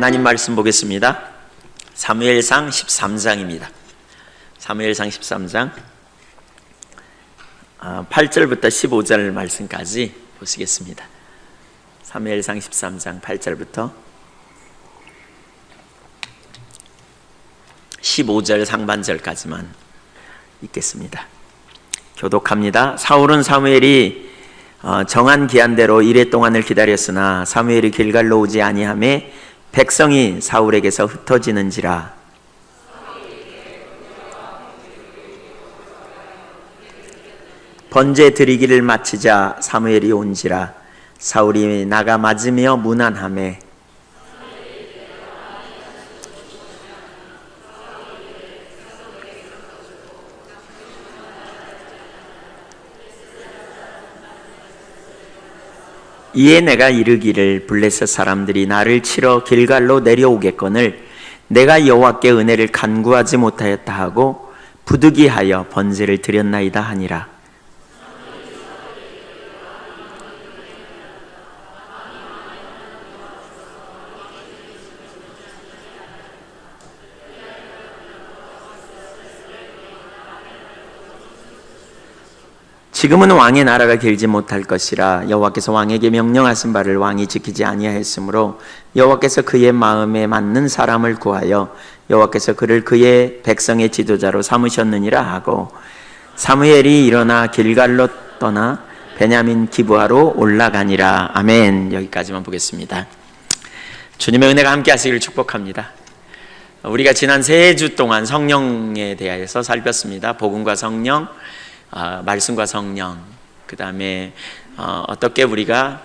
하나님 말씀 보겠습니다. 사무엘상 13장입니다. 사무엘상 13장 8절부터 15절 말씀까지 보시겠습니다. 사무엘상 13장 8절부터 15절 상반절까지만 읽겠습니다. 교독합니다. 사울은 사무엘이 정한 기한대로 이레 동안을 기다렸으나 사무엘이 길갈로 오지 아니하매 백성이 사울에게서 흩어지는지라. 번제 드리기를 마치자 사무엘이 온지라. 사울이 나가 맞으며 문안하매 이에 내가 이르기를 블레셋 사람들이 나를 치러 길갈로 내려오겠거늘 내가 여호와께 은혜를 간구하지 못하였다 하고 부득이하여 번제를 드렸나이다 하니라. 지금은 왕의 나라가 길지 못할 것이라 여호와께서 왕에게 명령하신 바를 왕이 지키지 아니하였으므로 여호와께서 그의 마음에 맞는 사람을 구하여 여호와께서 그를 그의 백성의 지도자로 삼으셨느니라 하고 사무엘이 일어나 길갈로 떠나 베냐민 기브아로 올라가니라. 아멘. 여기까지만 보겠습니다. 주님의 은혜가 함께 하시기를 축복합니다. 우리가 지난 3주 동안 성령에 대해서 살폈습니다. 복음과 성령, 말씀과 성령, 그 다음에 어떻게 우리가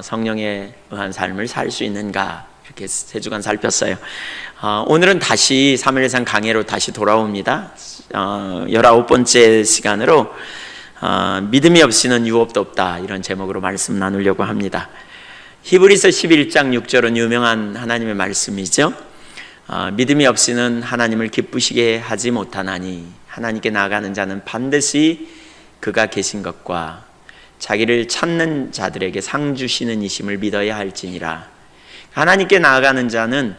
성령에 의한 삶을 살 수 있는가, 이렇게 3주간 살폈어요. 오늘은 다시 사무엘상 강해로 다시 돌아옵니다. 19번째 시간으로 믿음이 없이는 유업도 없다, 이런 제목으로 말씀 나누려고 합니다. 히브리서 11장 6절은 유명한 하나님의 말씀이죠. 믿음이 없이는 하나님을 기쁘시게 하지 못하나니 하나님께 나아가는 자는 반드시 그가 계신 것과 자기를 찾는 자들에게 상 주시는 이심을 믿어야 할지니라. 하나님께 나아가는 자는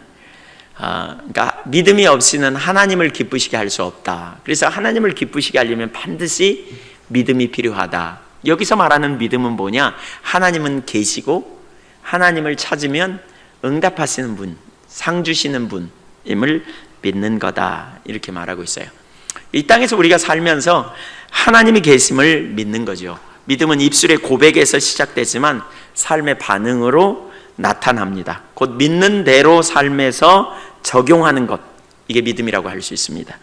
그러니까 믿음이 없이는 하나님을 기쁘시게 할 수 없다. 그래서 하나님을 기쁘시게 하려면 반드시 믿음이 필요하다. 여기서 말하는 믿음은 뭐냐? 하나님은 계시고 하나님을 찾으면 응답하시는 분, 상 주시는 분임을 믿는 거다, 이렇게 말하고 있어요. 이 땅에서 우리가 살면서 하나님이 계심을 믿는 거죠. 믿음은 입술의 고백에서 시작되지만 삶의 반응으로 나타납니다. 곧 믿는 대로 삶에서 적용하는 것, 이게 믿음이라고 할 수 있습니다.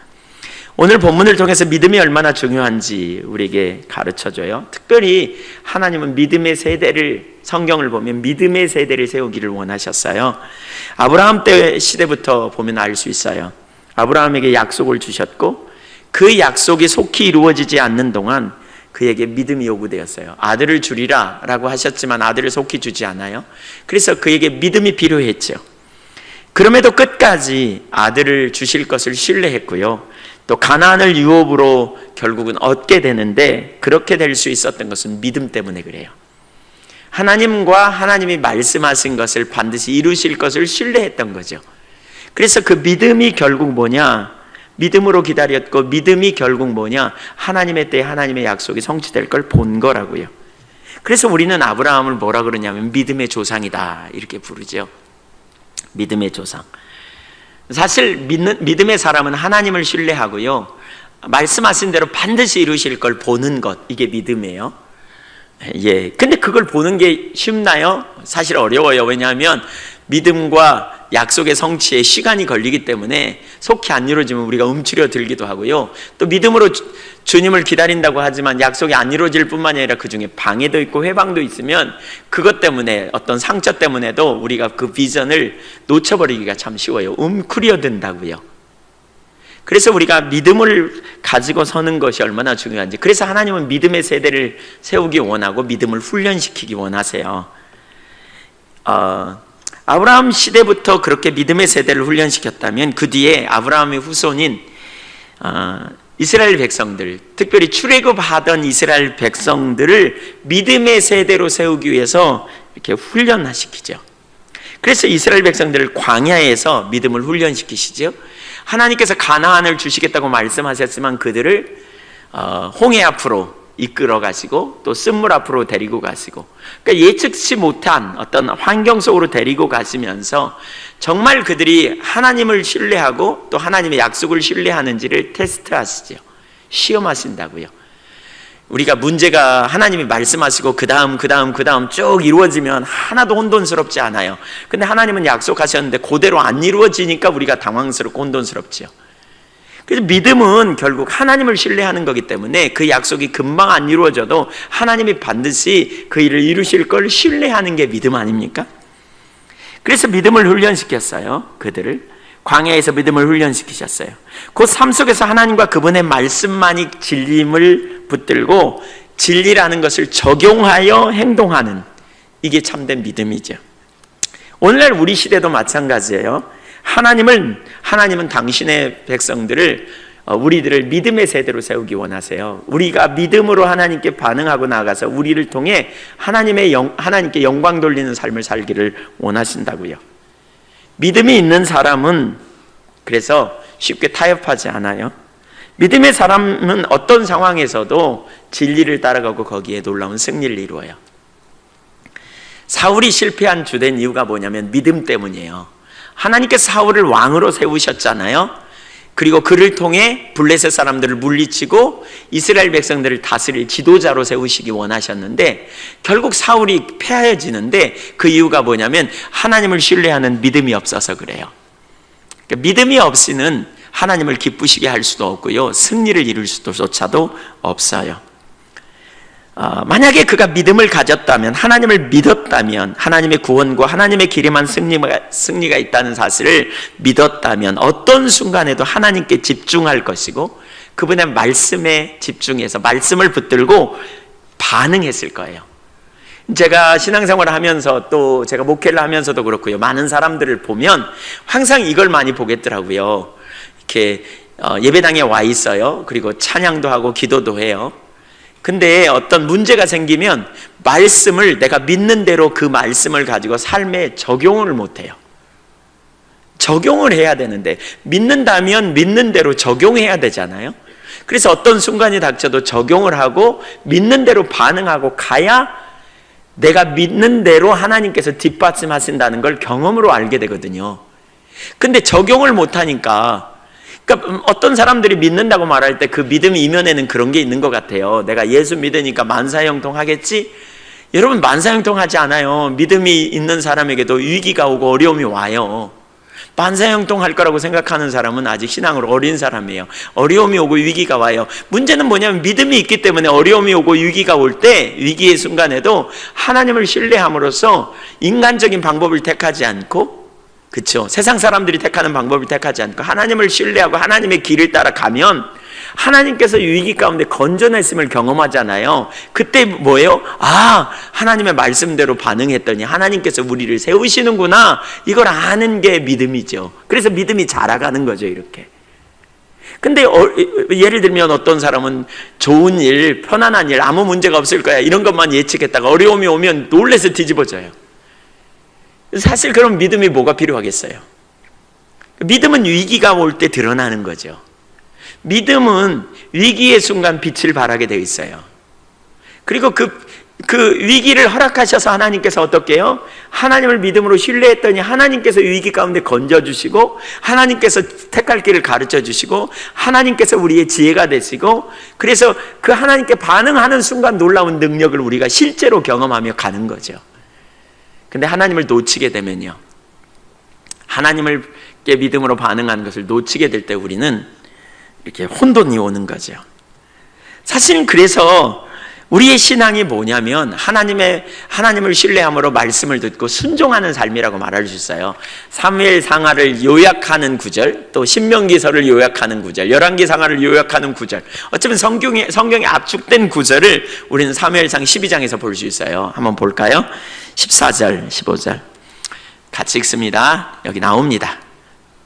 오늘 본문을 통해서 믿음이 얼마나 중요한지 우리에게 가르쳐줘요. 특별히 하나님은 믿음의 세대를, 성경을 보면 믿음의 세대를 세우기를 원하셨어요. 아브라함 때 시대부터 보면 알 수 있어요. 아브라함에게 약속을 주셨고 그 약속이 속히 이루어지지 않는 동안 그에게 믿음이 요구되었어요. 아들을 주리라 라고 하셨지만 아들을 속히 주지 않아요. 그래서 그에게 믿음이 필요했죠. 그럼에도 끝까지 아들을 주실 것을 신뢰했고요. 또 가나안을 유업으로 결국은 얻게 되는데 그렇게 될 수 있었던 것은 믿음 때문에 그래요. 하나님과 하나님이 말씀하신 것을 반드시 이루실 것을 신뢰했던 거죠. 그래서 그 믿음이 결국 뭐냐? 믿음으로 기다렸고 믿음이 결국 뭐냐? 하나님의 때에 하나님의 약속이 성취될 걸 본 거라고요. 그래서 우리는 아브라함을 뭐라 그러냐면 믿음의 조상이다, 이렇게 부르죠. 믿음의 조상. 사실 믿음의 사람은 하나님을 신뢰하고요, 말씀하신 대로 반드시 이루실 걸 보는 것, 이게 믿음이에요. 예. 근데 그걸 보는 게 쉽나요? 사실 어려워요. 왜냐하면 믿음과 약속의 성취에 시간이 걸리기 때문에 속히 안 이루어지면 우리가 움츠려 들기도 하고요. 또 믿음으로 주님을 기다린다고 하지만 약속이 안 이루어질 뿐만이 아니라 그 중에 방해도 있고 회방도 있으면 그것 때문에, 어떤 상처 때문에도 우리가 그 비전을 놓쳐버리기가 참 쉬워요. 움츠려 든다고요. 그래서 우리가 믿음을 가지고 서는 것이 얼마나 중요한지, 그래서 하나님은 믿음의 세대를 세우기 원하고 믿음을 훈련시키기 원하세요. 아브라함 시대부터 그렇게 믿음의 세대를 훈련시켰다면 그 뒤에 아브라함의 후손인 이스라엘 백성들, 특별히 출애굽하던 이스라엘 백성들을 믿음의 세대로 세우기 위해서 이렇게 훈련시키죠. 그래서 이스라엘 백성들을 광야에서 믿음을 훈련시키시죠. 하나님께서 가나안을 주시겠다고 말씀하셨지만 그들을 홍해 앞으로 이끌어 가시고 또 쓴물 앞으로 데리고 가시고, 그러니까 예측치 못한 어떤 환경 속으로 데리고 가시면서 정말 그들이 하나님을 신뢰하고 또 하나님의 약속을 신뢰하는지를 테스트하시죠. 시험하신다고요. 우리가 문제가 하나님이 말씀하시고 그 다음 쭉 이루어지면 하나도 혼돈스럽지 않아요. 근데 하나님은 약속하셨는데 그대로 안 이루어지니까 우리가 당황스럽고 혼돈스럽죠. 그래서 믿음은 결국 하나님을 신뢰하는 거기 때문에 그 약속이 금방 안 이루어져도 하나님이 반드시 그 일을 이루실 걸 신뢰하는 게 믿음 아닙니까? 그래서 믿음을 훈련시켰어요. 그들을 광야에서 믿음을 훈련시키셨어요. 그 삶 속에서 하나님과 그분의 말씀만이 진리임을 붙들고 진리라는 것을 적용하여 행동하는, 이게 참된 믿음이죠. 오늘날 우리 시대도 마찬가지예요. 하나님은 당신의 백성들을, 우리들을 믿음의 세대로 세우기 원하세요. 우리가 믿음으로 하나님께 반응하고 나가서 우리를 통해 하나님께 영광 돌리는 삶을 살기를 원하신다고요. 믿음이 있는 사람은 그래서 쉽게 타협하지 않아요. 믿음의 사람은 어떤 상황에서도 진리를 따라가고 거기에 놀라운 승리를 이루어요. 사울이 실패한 주된 이유가 뭐냐면 믿음 때문이에요. 하나님께서 사울을 왕으로 세우셨잖아요. 그리고 그를 통해 블레셋 사람들을 물리치고 이스라엘 백성들을 다스릴 지도자로 세우시기 원하셨는데 결국 사울이 패하여지는데 그 이유가 뭐냐면 하나님을 신뢰하는 믿음이 없어서 그래요. 그러니까 믿음이 없이는 하나님을 기쁘시게 할 수도 없고요, 승리를 이룰 수조차도 없어요. 만약에 그가 믿음을 가졌다면, 하나님을 믿었다면, 하나님의 구원과 하나님의 길에만 승리가 있다는 사실을 믿었다면 어떤 순간에도 하나님께 집중할 것이고 그분의 말씀에 집중해서 말씀을 붙들고 반응했을 거예요. 제가 신앙생활을 하면서 또 제가 목회를 하면서도 그렇고요, 많은 사람들을 보면 항상 이걸 많이 보겠더라고요. 이렇게 예배당에 와 있어요. 그리고 찬양도 하고 기도도 해요. 근데 어떤 문제가 생기면 말씀을, 내가 믿는 대로 그 말씀을 가지고 삶에 적용을 못해요. 적용을 해야 되는데, 믿는다면 믿는 대로 적용해야 되잖아요. 그래서 어떤 순간이 닥쳐도 적용을 하고 믿는 대로 반응하고 가야 내가 믿는 대로 하나님께서 뒷받침하신다는 걸 경험으로 알게 되거든요. 근데 적용을 못하니까, 그러니까 어떤 사람들이 믿는다고 말할 때 그 믿음 이면에는 그런 게 있는 것 같아요. 내가 예수 믿으니까 만사형통하겠지? 여러분, 만사형통하지 않아요. 믿음이 있는 사람에게도 위기가 오고 어려움이 와요. 만사형통할 거라고 생각하는 사람은 아직 신앙으로 어린 사람이에요. 어려움이 오고 위기가 와요. 문제는 뭐냐면 믿음이 있기 때문에 어려움이 오고 위기가 올 때, 위기의 순간에도 하나님을 신뢰함으로써 인간적인 방법을 택하지 않고, 그렇죠, 세상 사람들이 택하는 방법을 택하지 않고 하나님을 신뢰하고 하나님의 길을 따라가면 하나님께서 위기 가운데 건져냈음을 경험하잖아요. 그때 뭐예요? 하나님의 말씀대로 반응했더니 하나님께서 우리를 세우시는구나, 이걸 아는 게 믿음이죠. 그래서 믿음이 자라가는 거죠, 이렇게. 근데 예를 들면 어떤 사람은 좋은 일, 편안한 일, 아무 문제가 없을 거야, 이런 것만 예측했다가 어려움이 오면 놀라서 뒤집어져요. 사실 그럼 믿음이 뭐가 필요하겠어요? 믿음은 위기가 올 때 드러나는 거죠. 믿음은 위기의 순간 빛을 발하게 되어 있어요. 그리고 그 위기를 허락하셔서 하나님께서 어떻게 해요? 하나님을 믿음으로 신뢰했더니 하나님께서 위기 가운데 건져주시고, 하나님께서 택할 길을 가르쳐 주시고, 하나님께서 우리의 지혜가 되시고, 그래서 그 하나님께 반응하는 순간 놀라운 능력을 우리가 실제로 경험하며 가는 거죠. 근데 하나님을 놓치게 되면요, 하나님께 믿음으로 반응하는 것을 놓치게 될 때 우리는 이렇게 혼돈이 오는 거죠. 사실은 그래서 우리의 신앙이 뭐냐면 하나님을 신뢰함으로 말씀을 듣고 순종하는 삶이라고 말할 수 있어요. 사무엘 상하를 요약하는 구절, 또 신명기서를 요약하는 구절, 열왕기 상하를 요약하는 구절, 어쩌면 성경에 압축된 구절을 우리는 사무엘상 12장에서 볼 수 있어요. 한번 볼까요? 14절, 15절 같이 읽습니다. 여기 나옵니다.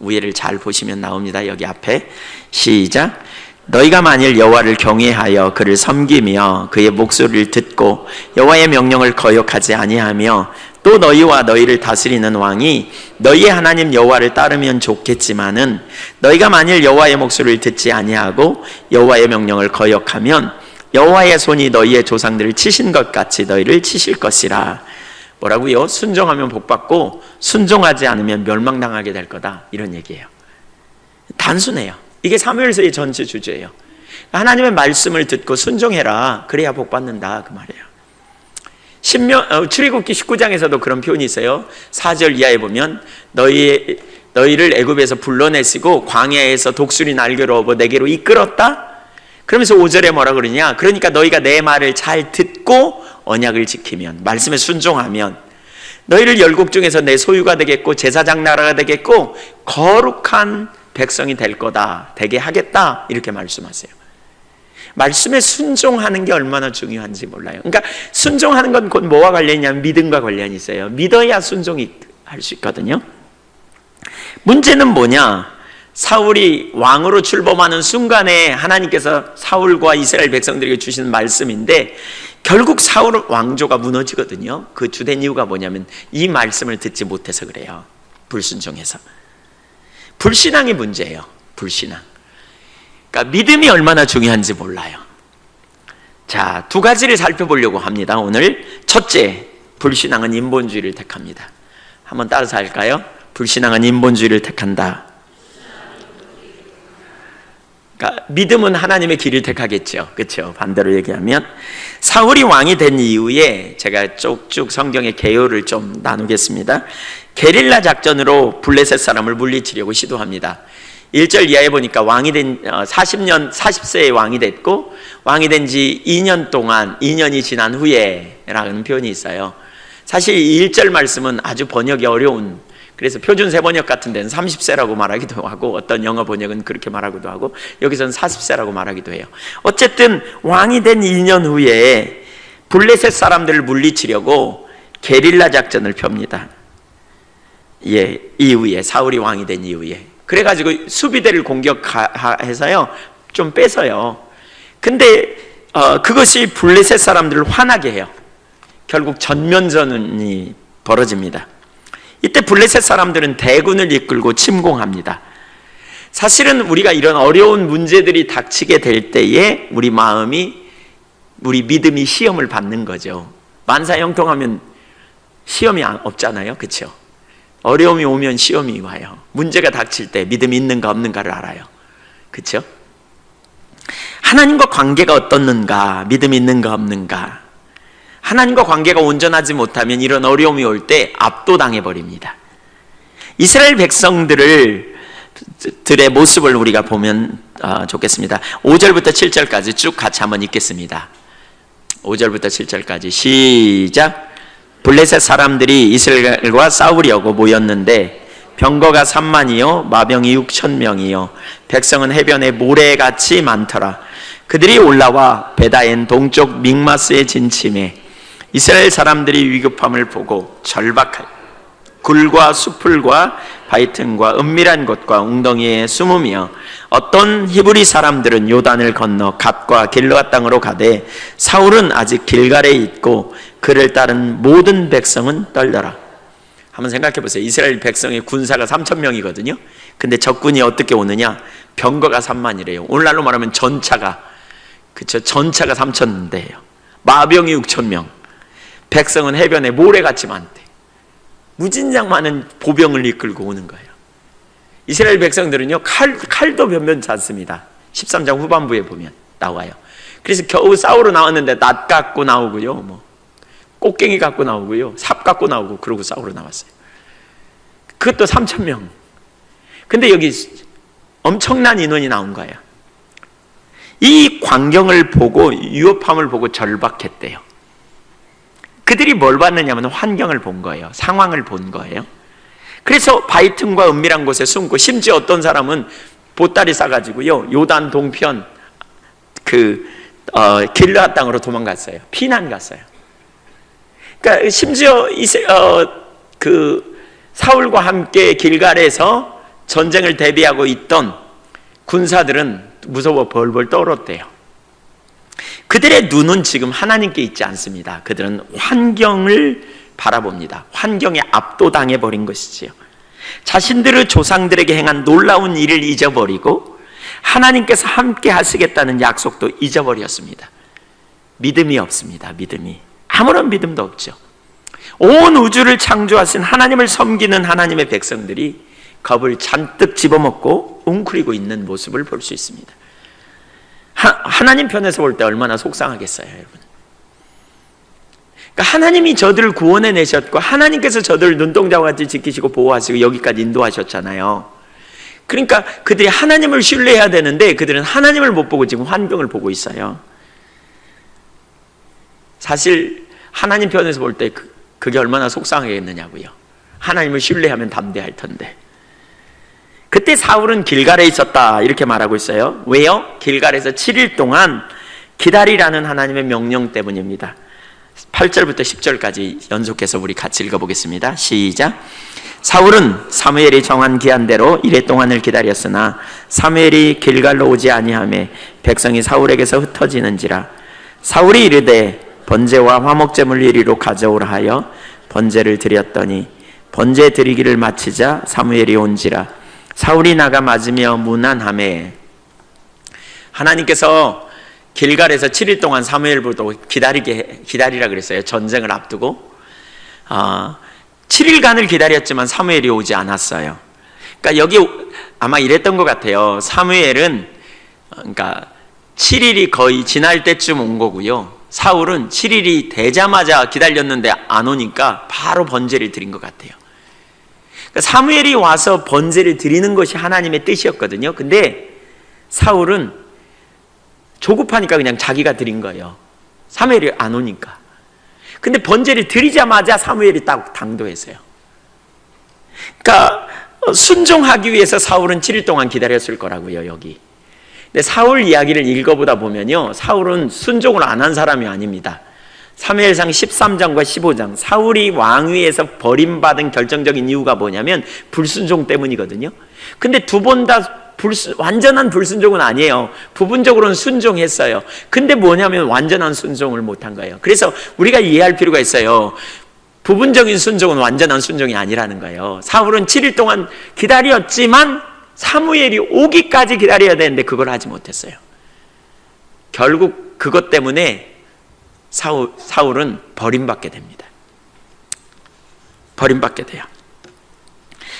위에를 잘 보시면 나옵니다. 여기 앞에 시작. 너희가 만일 여호와를 경외하여 그를 섬기며 그의 목소리를 듣고 여호와의 명령을 거역하지 아니하며 또 또 너희와 너희를 다스리는 왕이 너희의 하나님 여호와를 따르면 좋겠지만은 너희가 만일 여호와의 목소리를 듣지 아니하고 여호와의 명령을 거역하면 여호와의 손이 너희의 조상들을 치신 것 같이 너희를 치실 것이라. 뭐라고요? 순종하면 복받고 순종하지 않으면 멸망당하게 될 거다, 이런 얘기예요. 단순해요. 이게 사무엘서의 전체 주제예요. 하나님의 말씀을 듣고 순종해라, 그래야 복받는다, 그 말이에요. 출애굽기 19장에서도 그런 표현이 있어요. 4절 이하에 보면 너희를 애굽에서 불러내시고 광야에서 독수리 날개로 업어 내게로 이끌었다. 그러면서 5절에 뭐라 그러냐? 그러니까 너희가 내 말을 잘 듣고 언약을 지키면, 말씀에 순종하면 너희를 열국 중에서 내 소유가 되겠고 제사장 나라가 되겠고 거룩한 백성이 될 거다, 되게 하겠다, 이렇게 말씀하세요. 말씀에 순종하는 게 얼마나 중요한지 몰라요. 그러니까 순종하는 건 곧 뭐와 관련이냐면 믿음과 관련이 있어요. 믿어야 순종이 할 수 있거든요. 문제는 뭐냐? 사울이 왕으로 출범하는 순간에 하나님께서 사울과 이스라엘 백성들에게 주시는 말씀인데 결국 사울 왕조가 무너지거든요. 그 주된 이유가 뭐냐면 이 말씀을 듣지 못해서 그래요. 불순종해서. 불신앙이 문제예요. 불신앙. 그러니까 믿음이 얼마나 중요한지 몰라요. 자, 두 가지를 살펴보려고 합니다. 오늘 첫째, 불신앙은 인본주의를 택합니다. 한번 따라서 할까요? 불신앙은 인본주의를 택한다. 그러니까 믿음은 하나님의 길을 택하겠죠. 그렇죠? 반대로 얘기하면 사울이 왕이 된 이후에 제가 쭉쭉 성경의 개요를 좀 나누겠습니다. 게릴라 작전으로 블레셋 사람을 물리치려고 시도합니다. 1절 이하에 보니까 왕이 된 40세에 왕이 됐고 왕이 된 지 2년 동안 2년이 지난 후에 라는 표현이 있어요. 사실 1절 말씀은 아주 번역이 어려운, 그래서 표준 세번역 같은 데는 30세라고 말하기도 하고 어떤 영어 번역은 그렇게 말하기도 하고 여기서는 40세라고 말하기도 해요. 어쨌든 왕이 된 2년 후에 블레셋 사람들을 물리치려고 게릴라 작전을 펴니다. 예, 이후에 사울이 왕이 된 이후에 그래가지고 수비대를 공격해서요 좀 뺏어요. 근데 그것이 블레셋 사람들을 화나게 해요. 결국 전면전이 벌어집니다. 이때 블레셋 사람들은 대군을 이끌고 침공합니다. 사실은 우리가 이런 어려운 문제들이 닥치게 될 때에 우리 믿음이 시험을 받는 거죠. 만사형통하면 시험이 없잖아요. 그렇죠? 어려움이 오면 시험이 와요. 문제가 닥칠 때 믿음이 있는가 없는가를 알아요. 그렇죠? 하나님과 관계가 어떻는가, 믿음이 있는가 없는가. 하나님과 관계가 온전하지 못하면 이런 어려움이 올 때 압도당해 버립니다. 이스라엘 백성들의 모습을 우리가 보면 좋겠습니다. 5절부터 7절까지 쭉 같이 한번 읽겠습니다. 5절부터 7절까지 시작. 블레셋 사람들이 이스라엘과 싸우려고 모였는데 병거가 3만이요 마병이 6,000명이요 백성은 해변에 모래같이 많더라. 그들이 올라와 베다엔 동쪽 믹마스에 진침해 이스라엘 사람들이 위급함을 보고 절박하여 굴과 수풀과 바위틈과 은밀한 곳과 웅덩이에 숨으며 어떤 히브리 사람들은 요단을 건너 갓과 길르앗 땅으로 가되 사울은 아직 길갈에 있고 그를 따른 모든 백성은 떨더라. 한번 생각해 보세요. 이스라엘 백성의 군사가 3,000명이거든요. 근데 적군이 어떻게 오느냐? 병거가 3만이래요. 오늘날로 말하면 전차가, 그쵸? 전차가 3,000대예요. 마병이 6,000명. 백성은 해변에 모래같이 많대. 무진장 많은 보병을 이끌고 오는 거예요. 이스라엘 백성들은요 칼도 변변치 않습니다. 13장 후반부에 보면 나와요. 그래서 겨우 싸우러 나왔는데 낫 갖고 나오고요, 뭐 꽃갱이 갖고 나오고요, 삽 갖고 나오고 그러고 싸우러 나왔어요. 그것도 3,000명. 근데 여기 엄청난 인원이 나온 거예요. 이 광경을 보고 위협함을 보고 절박했대요. 그들이 뭘 봤느냐면 환경을 본 거예요. 상황을 본 거예요. 그래서 바위틈과 은밀한 곳에 숨고 심지어 어떤 사람은 보따리 싸가지고요 요단 동편 길르앗 땅으로 도망갔어요. 피난 갔어요. 그러니까 심지어 사울과 함께 길갈에서 전쟁을 대비하고 있던 군사들은 무서워 벌벌 떨었대요. 그들의 눈은 지금 하나님께 있지 않습니다. 그들은 환경을 바라봅니다. 환경에 압도당해 버린 것이지요. 자신들의 조상들에게 행한 놀라운 일을 잊어버리고 하나님께서 함께 하시겠다는 약속도 잊어버렸습니다. 믿음이 없습니다. 믿음이. 아무런 믿음도 없죠. 온 우주를 창조하신 하나님을 섬기는 하나님의 백성들이 겁을 잔뜩 집어먹고 웅크리고 있는 모습을 볼 수 있습니다. 하나님 편에서 볼 때 얼마나 속상하겠어요, 여러분. 그러니까 하나님이 저들을 구원해 내셨고 하나님께서 저들을 눈동자와 같이 지키시고 보호하시고 여기까지 인도하셨잖아요. 그러니까 그들이 하나님을 신뢰해야 되는데 그들은 하나님을 못 보고 지금 환경을 보고 있어요. 사실 하나님 편에서 볼 때 그게 얼마나 속상하겠느냐고요. 하나님을 신뢰하면 담대할 텐데. 그때 사울은 길갈에 있었다 이렇게 말하고 있어요. 왜요? 길갈에서 7일 동안 기다리라는 하나님의 명령 때문입니다. 8절부터 10절까지 연속해서 우리 같이 읽어보겠습니다. 시작. 사울은 사무엘이 정한 기한대로 이레 동안을 기다렸으나 사무엘이 길갈로 오지 아니하매 백성이 사울에게서 흩어지는지라. 사울이 이르되 번제와 화목제물 이리로 가져오라 하여 번제를 드렸더니 번제 드리기를 마치자 사무엘이 온지라. 사울이 나가 맞으며 무난하매. 하나님께서 길갈에서 7일 동안 사무엘보다 기다리라 그랬어요. 전쟁을 앞두고 7일간을 기다렸지만 사무엘이 오지 않았어요. 그러니까 여기 아마 이랬던 것 같아요. 사무엘은 그러니까 7일이 거의 지날 때쯤 온 거고요. 사울은 7일이 되자마자 기다렸는데 안 오니까 바로 번제를 드린 것 같아요. 그러니까 사무엘이 와서 번제를 드리는 것이 하나님의 뜻이었거든요. 근데 사울은 조급하니까 그냥 자기가 드린 거예요. 사무엘이 안 오니까. 근데 번제를 드리자마자 사무엘이 딱 당도했어요. 그러니까 순종하기 위해서 사울은 7일 동안 기다렸을 거라고요, 여기. 근데 사울 이야기를 읽어보다 보면요, 사울은 순종을 안 한 사람이 아닙니다. 사무엘상 13장과 15장, 사울이 왕위에서 버림받은 결정적인 이유가 뭐냐면 불순종 때문이거든요. 근데 두 번 다 완전한 불순종은 아니에요. 부분적으로는 순종했어요. 근데 뭐냐면 완전한 순종을 못한 거예요. 그래서 우리가 이해할 필요가 있어요. 부분적인 순종은 완전한 순종이 아니라는 거예요. 사울은 7일 동안 기다렸지만 사무엘이 오기까지 기다려야 되는데 그걸 하지 못했어요. 결국 그것 때문에 사울은 버림받게 됩니다. 버림받게 돼요.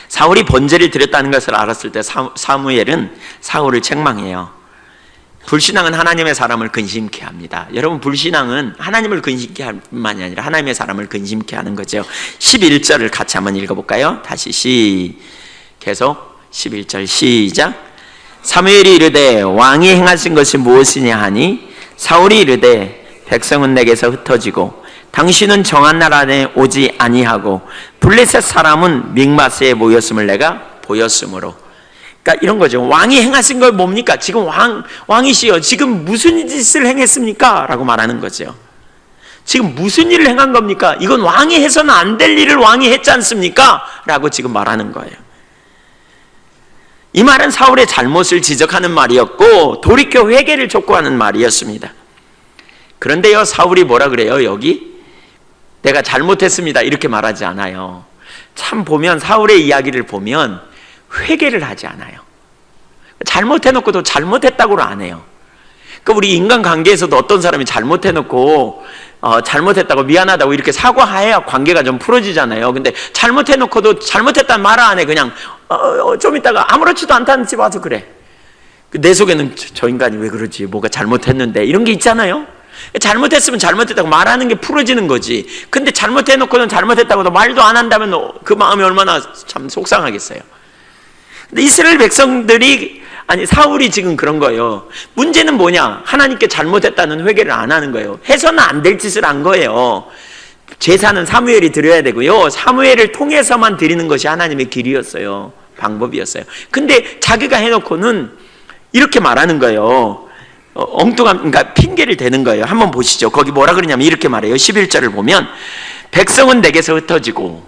사울이 번제를 드렸다는 것을 알았을 때 사무엘은 사울을 책망해요. 불신앙은 하나님의 사람을 근심케 합니다. 여러분, 불신앙은 하나님을 근심케 할 뿐만이 아니라 하나님의 사람을 근심케 하는 거죠. 11절을 같이 한번 읽어볼까요? 다시 계속 11절 시작. 사무엘이 이르되 왕이 행하신 것이 무엇이냐 하니 사울이 이르되 백성은 내게서 흩어지고 당신은 정한 날 안에 오지 아니하고 블레셋 사람은 믹마스에 모였음을 내가 보였으므로. 그러니까 이런 거죠. 왕이 행하신 걸 뭡니까? 지금 왕이시여, 지금 무슨 짓을 행했습니까? 라고 말하는 거죠. 지금 무슨 일을 행한 겁니까? 이건 왕이 해서는 안 될 일을 왕이 했지 않습니까? 라고 지금 말하는 거예요. 이 말은 사울의 잘못을 지적하는 말이었고 돌이켜 회개를 촉구하는 말이었습니다. 그런데요, 사울이 뭐라 그래요? 여기 내가 잘못했습니다 이렇게 말하지 않아요. 참 보면 사울의 이야기를 보면 회개를 하지 않아요. 잘못해놓고도 잘못했다고는 안 해요. 그러니까 우리 인간관계에서도 어떤 사람이 잘못해놓고 잘못했다고 미안하다고 이렇게 사과해야 관계가 좀 풀어지잖아요. 근데 잘못해놓고도 잘못했다는 말 안 해. 그냥 좀 있다가 아무렇지도 않다는 집 와서 그래. 내 속에는 저 인간이 왜 그러지? 뭐가 잘못했는데 이런 게 있잖아요. 잘못했으면 잘못했다고 말하는 게 풀어지는 거지. 근데 잘못해놓고는 잘못했다고도 말도 안 한다면 그 마음이 얼마나 참 속상하겠어요. 근데 이스라엘 백성들이, 아니 사울이 지금 그런 거예요. 문제는 뭐냐? 하나님께 잘못했다는 회개를 안 하는 거예요. 해서는 안 될 짓을 한 거예요. 제사는 사무엘이 드려야 되고요, 사무엘을 통해서만 드리는 것이 하나님의 길이었어요. 방법이었어요. 근데 자기가 해놓고는 이렇게 말하는 거예요. 엉뚱한, 그러니까 핑계를 대는 거예요. 한번 보시죠. 거기 뭐라 그러냐면 이렇게 말해요. 11절을 보면 백성은 내게서 흩어지고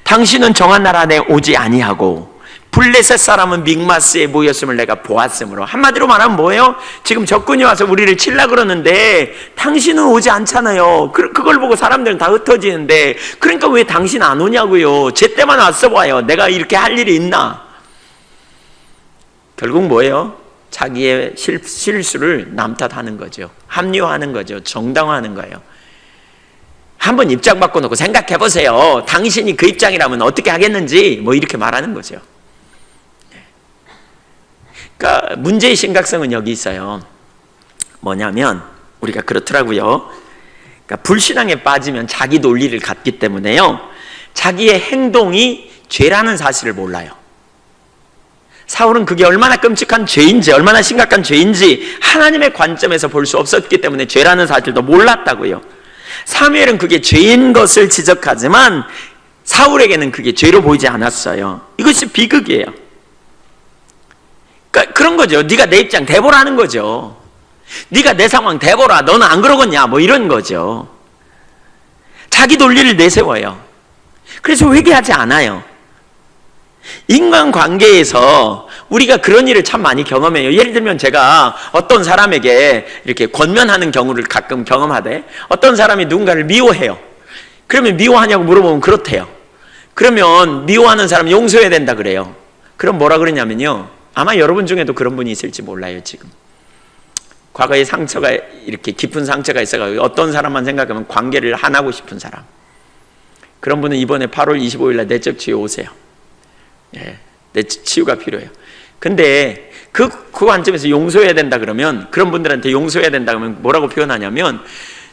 당신은 정한 날 안에 오지 아니하고 블레셋 사람은 믹마스에 모였음을 내가 보았으므로. 한마디로 말하면 뭐예요? 지금 적군이 와서 우리를 칠라 그러는데 당신은 오지 않잖아요. 그걸 보고 사람들은 다 흩어지는데, 그러니까 왜 당신 안 오냐고요. 제 때만 왔어 봐요. 내가 이렇게 할 일이 있나. 결국 뭐예요? 자기의 실수를 남 탓하는 거죠. 합리화하는 거죠. 정당화하는 거예요. 한번 입장 바꿔놓고 생각해 보세요. 당신이 그 입장이라면 어떻게 하겠는지, 뭐 이렇게 말하는 거죠. 그러니까 문제의 심각성은 여기 있어요. 뭐냐면 우리가 그렇더라고요. 그러니까 불신앙에 빠지면 자기 논리를 갖기 때문에요, 자기의 행동이 죄라는 사실을 몰라요. 사울은 그게 얼마나 끔찍한 죄인지, 얼마나 심각한 죄인지 하나님의 관점에서 볼 수 없었기 때문에 죄라는 사실도 몰랐다고요. 사무엘은 그게 죄인 것을 지적하지만 사울에게는 그게 죄로 보이지 않았어요. 이것이 비극이에요. 그러니까 그런 거죠. 네가 내 입장 대보라는 거죠. 네가 내 상황 대보라. 너는 안 그러겠냐, 뭐 이런 거죠. 자기 논리를 내세워요. 그래서 회개하지 않아요. 인간관계에서 우리가 그런 일을 참 많이 경험해요. 예를 들면 제가 어떤 사람에게 이렇게 권면하는 경우를 가끔 경험하되, 어떤 사람이 누군가를 미워해요. 그러면 미워하냐고 물어보면 그렇대요. 그러면 미워하는 사람 용서해야 된다 그래요. 그럼 뭐라 그러냐면요, 아마 여러분 중에도 그런 분이 있을지 몰라요. 지금 과거에 상처가, 이렇게 깊은 상처가 있어가지고 어떤 사람만 생각하면 관계를 안 하고 싶은 사람, 그런 분은 이번에 8월 25일 날 내적 치유 오세요. 예, 내적 치유가 필요해요. 근데 그 관점에서 용서해야 된다 그러면, 그런 분들한테 용서해야 된다 그러면 뭐라고 표현하냐면,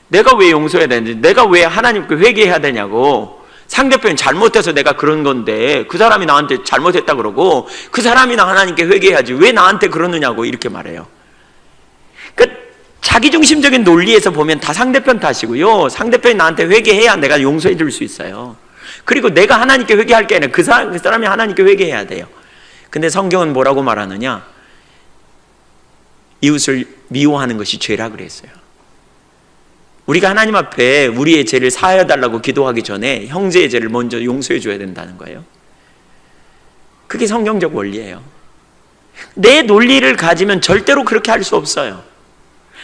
내가 왜 용서해야 되는지, 내가 왜 하나님께 회개해야 되냐고, 상대편이 잘못해서 내가 그런 건데 그 사람이 나한테 잘못했다 그러고 그 사람이나 하나님께 회개해야지 왜 나한테 그러느냐고 이렇게 말해요. 그러니까 자기중심적인 논리에서 보면 다 상대편 탓이고요, 상대편이 나한테 회개해야 내가 용서해 줄 수 있어요. 그리고 내가 하나님께 회개할 게 아니라 그 사람이 하나님께 회개해야 돼요. 근데 성경은 뭐라고 말하느냐? 이웃을 미워하는 것이 죄라 그랬어요. 우리가 하나님 앞에 우리의 죄를 사하여 달라고 기도하기 전에 형제의 죄를 먼저 용서해 줘야 된다는 거예요. 그게 성경적 원리예요. 내 논리를 가지면 절대로 그렇게 할 수 없어요.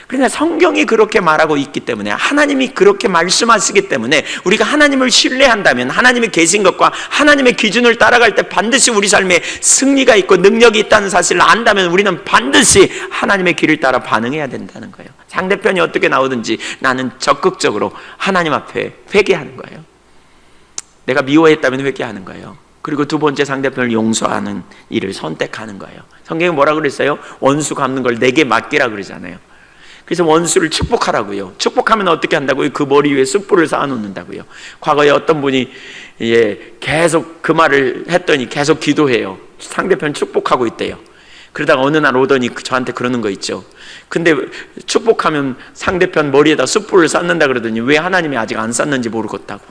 그러나 성경이 그렇게 말하고 있기 때문에, 하나님이 그렇게 말씀하시기 때문에 우리가 하나님을 신뢰한다면, 하나님이 계신 것과 하나님의 기준을 따라갈 때 반드시 우리 삶에 승리가 있고 능력이 있다는 사실을 안다면 우리는 반드시 하나님의 길을 따라 반응해야 된다는 거예요. 상대편이 어떻게 나오든지 나는 적극적으로 하나님 앞에 회개하는 거예요. 내가 미워했다면 회개하는 거예요. 그리고 두 번째, 상대편을 용서하는 일을 선택하는 거예요. 성경이 뭐라 그랬어요? 원수 갚는 걸 내게 맡기라 그러잖아요. 그래서 원수를 축복하라고요. 축복하면 어떻게 한다고요? 그 머리 위에 숯불을 쌓아놓는다고요. 과거에 어떤 분이 계속 그 말을 했더니 계속 기도해요. 상대편 축복하고 있대요. 그러다가 어느 날 오더니 저한테 그러는 거 있죠. 근데 축복하면 상대편 머리에다 숯불을 쌓는다 그러더니 왜 하나님이 아직 안 쌓는지 모르겠다고.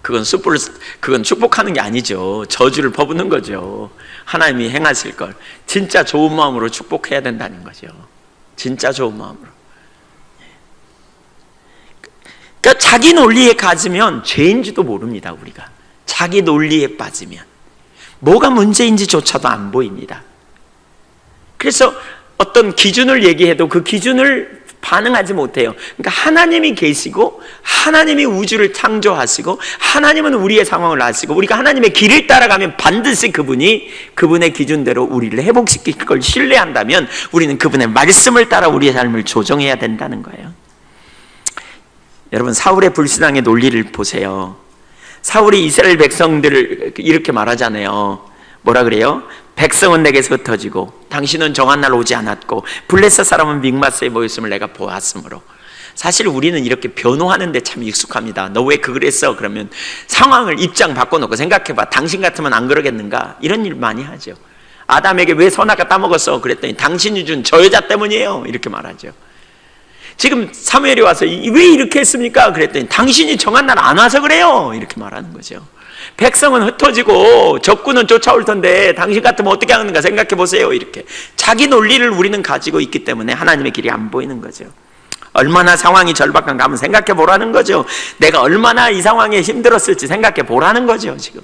그건 축복하는 게 아니죠. 저주를 퍼붓는 거죠. 하나님이 행하실 걸 진짜 좋은 마음으로 축복해야 된다는 거죠. 진짜 좋은 마음으로. 그러니까 자기 논리에 가지면 죄인지도 모릅니다. 우리가 자기 논리에 빠지면 뭐가 문제인지조차도 안 보입니다. 그래서 어떤 기준을 얘기해도 그 기준을 반응하지 못해요. 그러니까 하나님이 계시고 하나님이 우주를 창조하시고 하나님은 우리의 상황을 아시고 우리가 하나님의 길을 따라가면 반드시 그분의 기준대로 우리를 회복시킬 걸 신뢰한다면 우리는 그분의 말씀을 따라 우리의 삶을 조정해야 된다는 거예요. 여러분, 사울의 불신앙의 논리를 보세요. 사울이 이스라엘 백성들을 이렇게 말하잖아요. 뭐라 그래요? 백성은 내게서 흩어지고 당신은 정한 날 오지 않았고 블레셋 사람은 믹마스에 모였음을 내가 보았으므로. 사실 우리는 이렇게 변호하는데 참 익숙합니다. 너 왜 그랬어? 그러면 상황을 입장 바꿔놓고 생각해봐. 당신 같으면 안 그러겠는가? 이런 일 많이 하죠. 아담에게 왜 선악과 따먹었어? 그랬더니 당신이 준 저 여자 때문이에요. 이렇게 말하죠. 지금 사무엘이 와서 왜 이렇게 했습니까? 그랬더니 당신이 정한 날 안 와서 그래요. 이렇게 말하는 거죠. 백성은 흩어지고 적군은 쫓아올 텐데 당신 같으면 어떻게 하는가 생각해 보세요. 이렇게 자기 논리를 우리는 가지고 있기 때문에 하나님의 길이 안 보이는 거죠. 얼마나 상황이 절박한가 한번 생각해 보라는 거죠. 내가 얼마나 이 상황에 힘들었을지 생각해 보라는 거죠. 지금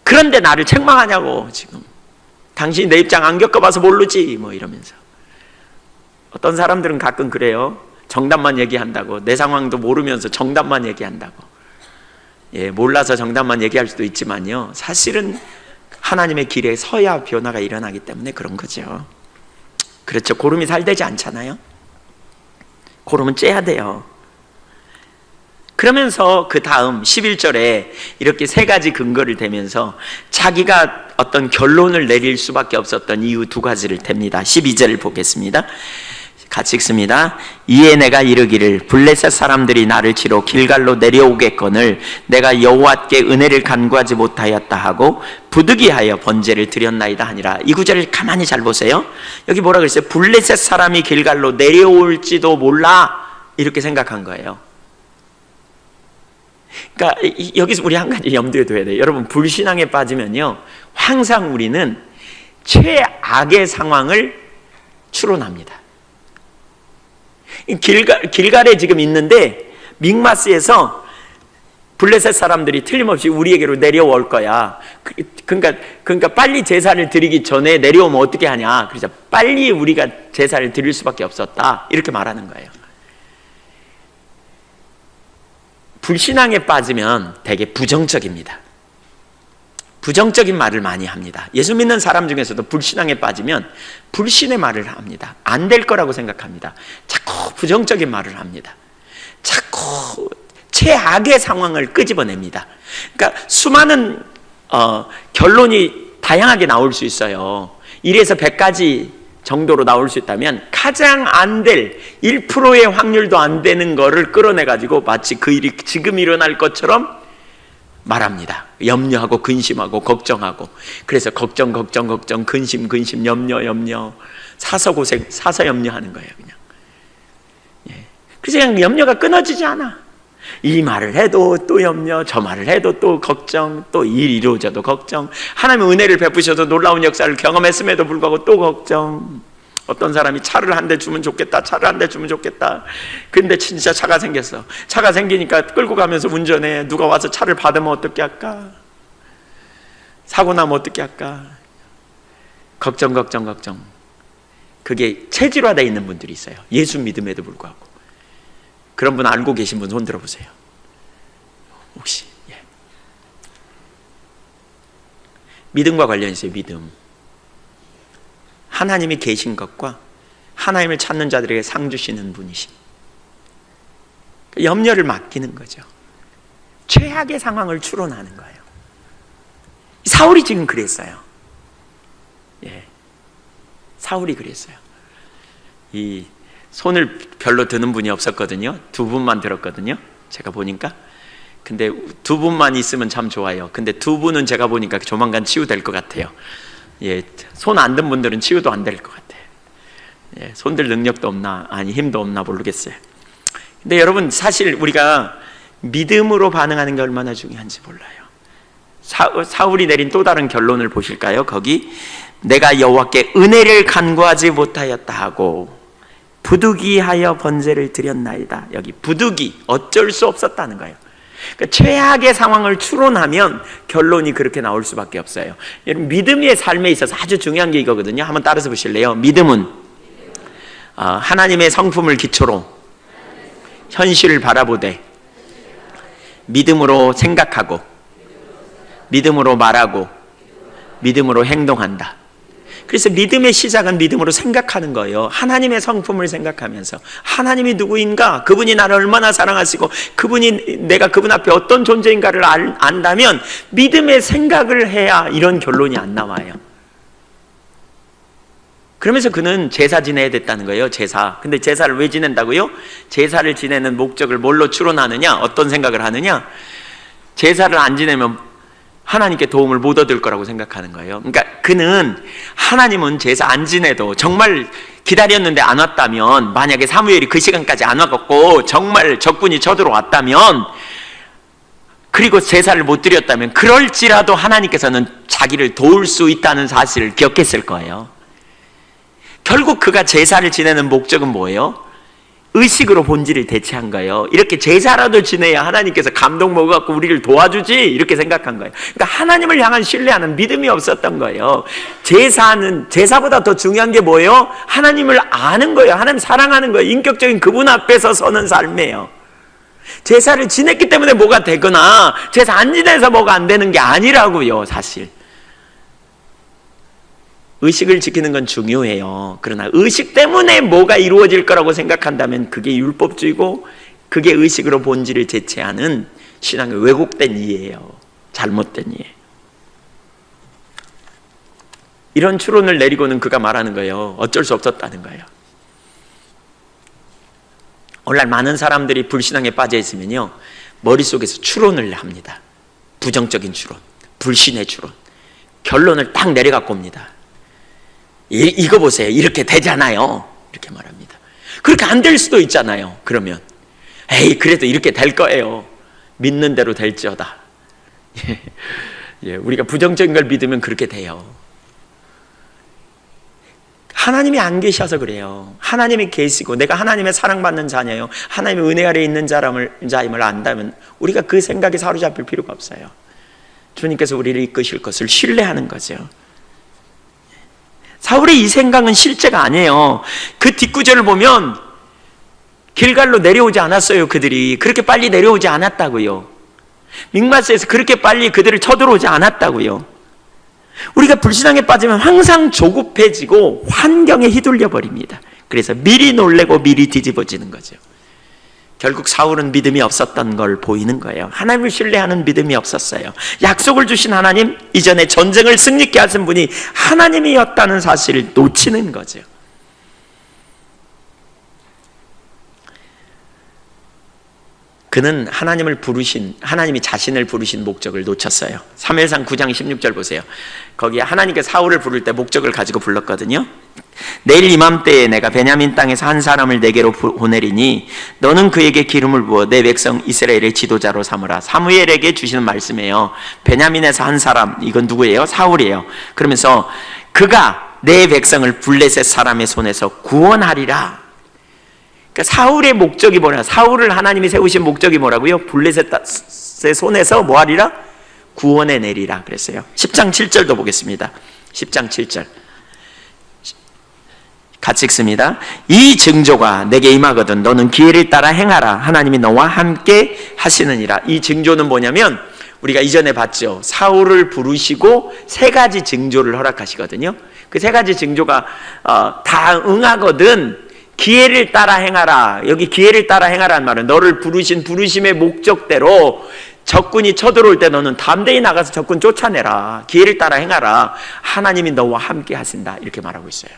그런데 나를 책망하냐고. 지금 당신이 내 입장 안 겪어봐서 모르지 뭐 이러면서. 어떤 사람들은 가끔 그래요. 정답만 얘기한다고. 내 상황도 모르면서 정답만 얘기한다고. 예, 몰라서 정답만 얘기할 수도 있지만요, 사실은 하나님의 길에 서야 변화가 일어나기 때문에 그런 거죠. 그렇죠. 고름이 살되지 않잖아요. 고름은 째야 돼요. 그러면서 그 다음 11절에 이렇게 세 가지 근거를 대면서 자기가 어떤 결론을 내릴 수밖에 없었던 이유 두 가지를 댑니다. 12절을 보겠습니다. 같이 읽습니다. 이에 내가 이르기를 블레셋 사람들이 나를 치러 길갈로 내려오겠거늘 내가 여호와께 은혜를 간구하지 못하였다 하고 부득이하여 번제를 드렸나이다 하니라. 이 구절을 가만히 잘 보세요. 여기 뭐라 그랬어요? 블레셋 사람이 길갈로 내려올지도 몰라, 이렇게 생각한 거예요. 그러니까 여기서 우리 한 가지 염두에 둬야 돼요. 여러분, 불신앙에 빠지면요, 항상 우리는 최악의 상황을 추론합니다. 길갈에 지금 있는데 믹마스에서 블레셋 사람들이 틀림없이 우리에게로 내려올 거야. 그러니까 빨리 제사를 드리기 전에 내려오면 어떻게 하냐. 그래서 빨리 우리가 제사를 드릴 수밖에 없었다, 이렇게 말하는 거예요. 불신앙에 빠지면 되게 부정적입니다. 부정적인 말을 많이 합니다. 예수 믿는 사람 중에서도 불신앙에 빠지면 불신의 말을 합니다. 안 될 거라고 생각합니다. 자꾸 부정적인 말을 합니다. 자꾸 최악의 상황을 끄집어냅니다. 그러니까 수많은 결론이 다양하게 나올 수 있어요. 1에서 100가지 정도로 나올 수 있다면 가장 안 될 1%의 확률도 안 되는 거를 끌어내가지고 마치 그 일이 지금 일어날 것처럼 말합니다. 염려하고 근심하고 걱정하고. 그래서 걱정, 근심, 염려, 사서 고생, 사서 염려하는 거예요, 그냥. 예. 그래서 그냥 염려가 끊어지지 않아. 이 말을 해도 또 염려, 저 말을 해도 또 걱정, 또 일 이루어져도 걱정, 하나님의 은혜를 베푸셔도 놀라운 역사를 경험했음에도 불구하고 또 걱정. 어떤 사람이 차를 한 대 주면 좋겠다, 근데 진짜 차가 생겼어. 차가 생기니까 끌고 가면서 운전해. 누가 와서 차를 받으면 어떻게 할까? 사고 나면 어떻게 할까? 걱정. 그게 체질화되어 있는 분들이 있어요. 예수 믿음에도 불구하고. 그런 분 알고 계신 분 손 들어보세요. 혹시. 예. 믿음과 관련해서 믿음. 하나님이 계신 것과 하나님을 찾는 자들에게 상 주시는 분이심. 염려를 맡기는 거죠. 최악의 상황을 추론하는 거예요. 사울이 지금 그랬어요. 예, 사울이 그랬어요. 이 손을 별로 드는 분이 없었거든요. 두 분만 들었거든요. 제가 보니까. 근데 두 분만 있으면 참 좋아요. 근데 두 분은 제가 보니까 조만간 치유될 것 같아요. 예, 손 안 든 분들은 치유도 안 될 것 같아요. 예, 손들 능력도 없나, 아니 힘도 없나 모르겠어요. 근데 여러분, 사실 우리가 믿음으로 반응하는 게 얼마나 중요한지 몰라요. 사울이 내린 또 다른 결론을 보실까요? 거기 내가 여호와께 은혜를 간구하지 못하였다 하고 부득이하여 번제를 드렸나이다. 여기 부득이, 어쩔 수 없었다는 거예요. 그러니까 최악의 상황을 추론하면 결론이 그렇게 나올 수밖에 없어요. 여러분, 믿음의 삶에 있어서 아주 중요한 게 이거거든요. 한번 따라서 보실래요? 믿음은 하나님의 성품을 기초로 현실을 바라보되 믿음으로 생각하고 믿음으로 말하고 믿음으로 행동한다. 그래서 믿음의 시작은 믿음으로 생각하는 거예요. 하나님의 성품을 생각하면서 하나님이 누구인가, 그분이 나를 얼마나 사랑하시고 내가 그분 앞에 어떤 존재인가를 안다면 믿음의 생각을 해야 이런 결론이 안 나와요. 그러면서 그는 제사 지내야 됐다는 거예요. 제사. 근데 제사를 왜 지낸다고요? 제사를 지내는 목적을 뭘로 추론하느냐? 어떤 생각을 하느냐? 제사를 안 지내면 하나님께 도움을 못 얻을 거라고 생각하는 거예요. 그러니까 그는 하나님은 제사 안 지내도 정말 기다렸는데 안 왔다면, 만약에 사무엘이 그 시간까지 안 와갖고 정말 적군이 쳐들어왔다면, 그리고 제사를 못 드렸다면 그럴지라도 하나님께서는 자기를 도울 수 있다는 사실을 기억했을 거예요. 결국 그가 제사를 지내는 목적은 뭐예요? 의식으로 본질을 대체한 거예요. 이렇게 제사라도 지내야 하나님께서 감동 먹어갖고 우리를 도와주지 이렇게 생각한 거예요. 그러니까 하나님을 향한 신뢰하는 믿음이 없었던 거예요. 제사보다 더 중요한 게 뭐예요? 하나님을 아는 거예요. 하나님 사랑하는 거예요. 인격적인 그분 앞에서 서는 삶이에요. 제사를 지냈기 때문에 뭐가 되거나 제사 안 지내서 뭐가 안 되는 게 아니라고요. 사실 의식을 지키는 건 중요해요. 그러나 의식 때문에 뭐가 이루어질 거라고 생각한다면 그게 율법주의고 그게 의식으로 본질을 대체하는 신앙의 왜곡된 이해예요. 잘못된 이해. 이런 추론을 내리고는 그가 말하는 거예요. 어쩔 수 없었다는 거예요. 오늘날 많은 사람들이 불신앙에 빠져 있으면요, 머릿속에서 추론을 합니다. 부정적인 추론, 불신의 추론. 결론을 딱 내려갖고 옵니다. 이거 보세요. 이렇게 되잖아요. 이렇게 말합니다. 그렇게 안 될 수도 있잖아요. 그러면 에이 그래도 이렇게 될 거예요. 믿는 대로 될지어다. 예, 우리가 부정적인 걸 믿으면 그렇게 돼요. 하나님이 안 계셔서 그래요. 하나님이 계시고 내가 하나님의 사랑받는 자녀요, 하나님의 은혜 아래에 있는 자임을 안다면 우리가 그 생각에 사로잡힐 필요가 없어요. 주님께서 우리를 이끄실 것을 신뢰하는 거죠. 사울의 이 생각은 실제가 아니에요. 그 뒷구절을 보면 길갈로 내려오지 않았어요. 그들이 그렇게 빨리 내려오지 않았다고요. 믹마스에서 그렇게 빨리 그들을 쳐들어오지 않았다고요. 우리가 불신앙에 빠지면 항상 조급해지고 환경에 휘둘려 버립니다. 그래서 미리 놀래고 미리 뒤집어지는 거죠. 결국 사울은 믿음이 없었던 걸 보이는 거예요. 하나님을 신뢰하는 믿음이 없었어요. 약속을 주신 하나님, 이전에 전쟁을 승리케 하신 분이 하나님이었다는 사실을 놓치는 거죠. 그는 하나님이 자신을 부르신 목적을 놓쳤어요. 사무엘상 9장 16절 보세요. 거기에 하나님께서 사울을 부를 때 목적을 가지고 불렀거든요. 내일 이맘때에 내가 베냐민 땅에서 한 사람을 내게로 보내리니 너는 그에게 기름을 부어 내 백성 이스라엘의 지도자로 삼으라. 사무엘에게 주시는 말씀이에요. 베냐민에서 한 사람, 이건 누구예요? 사울이에요. 그러면서 그가 내 백성을 블레셋 사람의 손에서 구원하리라. 그러니까 사울의 목적이 뭐냐? 사울을 하나님이 세우신 목적이 뭐라고요? 블레셋의 손에서 뭐하리라? 구원해 내리라 그랬어요. 10장 7절도 보겠습니다. 10장 7절 같이 읽습니다. 이 징조가 내게 임하거든 너는 기회를 따라 행하라. 하나님이 너와 함께 하시느니라. 이 징조는 뭐냐면 우리가 이전에 봤죠. 사울을 부르시고 세 가지 징조를 허락하시거든요. 그 세 가지 징조가 다 응하거든 기회를 따라 행하라. 여기 기회를 따라 행하라는 말은 너를 부르신 부르심의 목적대로 적군이 쳐들어올 때 너는 담대히 나가서 적군 쫓아내라. 기회를 따라 행하라. 하나님이 너와 함께 하신다. 이렇게 말하고 있어요.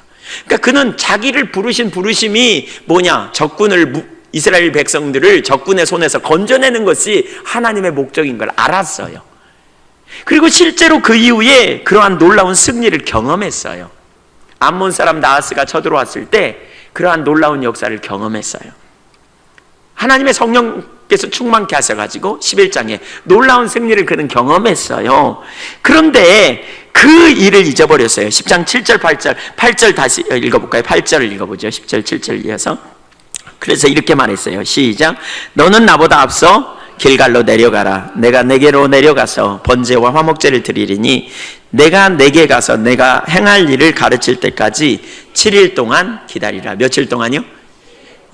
그러니까 그는 자기를 부르신 부르심이 뭐냐? 이스라엘 백성들을 적군의 손에서 건져내는 것이 하나님의 목적인 걸 알았어요. 그리고 실제로 그 이후에 그러한 놀라운 승리를 경험했어요. 암몬 사람 나하스가 쳐들어왔을 때 그러한 놀라운 역사를 경험했어요. 하나님의 성령께서 충만케 하셔가지고 11장에 놀라운 승리를 그는 경험했어요. 그런데 그 일을 잊어버렸어요. 10장 7절 8절 다시 읽어볼까요? 8절을 읽어보죠. 10절 7절 이어서. 그래서 이렇게 말했어요. 시작. 너는 나보다 앞서 길갈로 내려가라. 내가 내게로 내려가서 번제와 화목제를 드리리니 내가 내게 가서 내가 행할 일을 가르칠 때까지 7일 동안 기다리라. 며칠 동안요?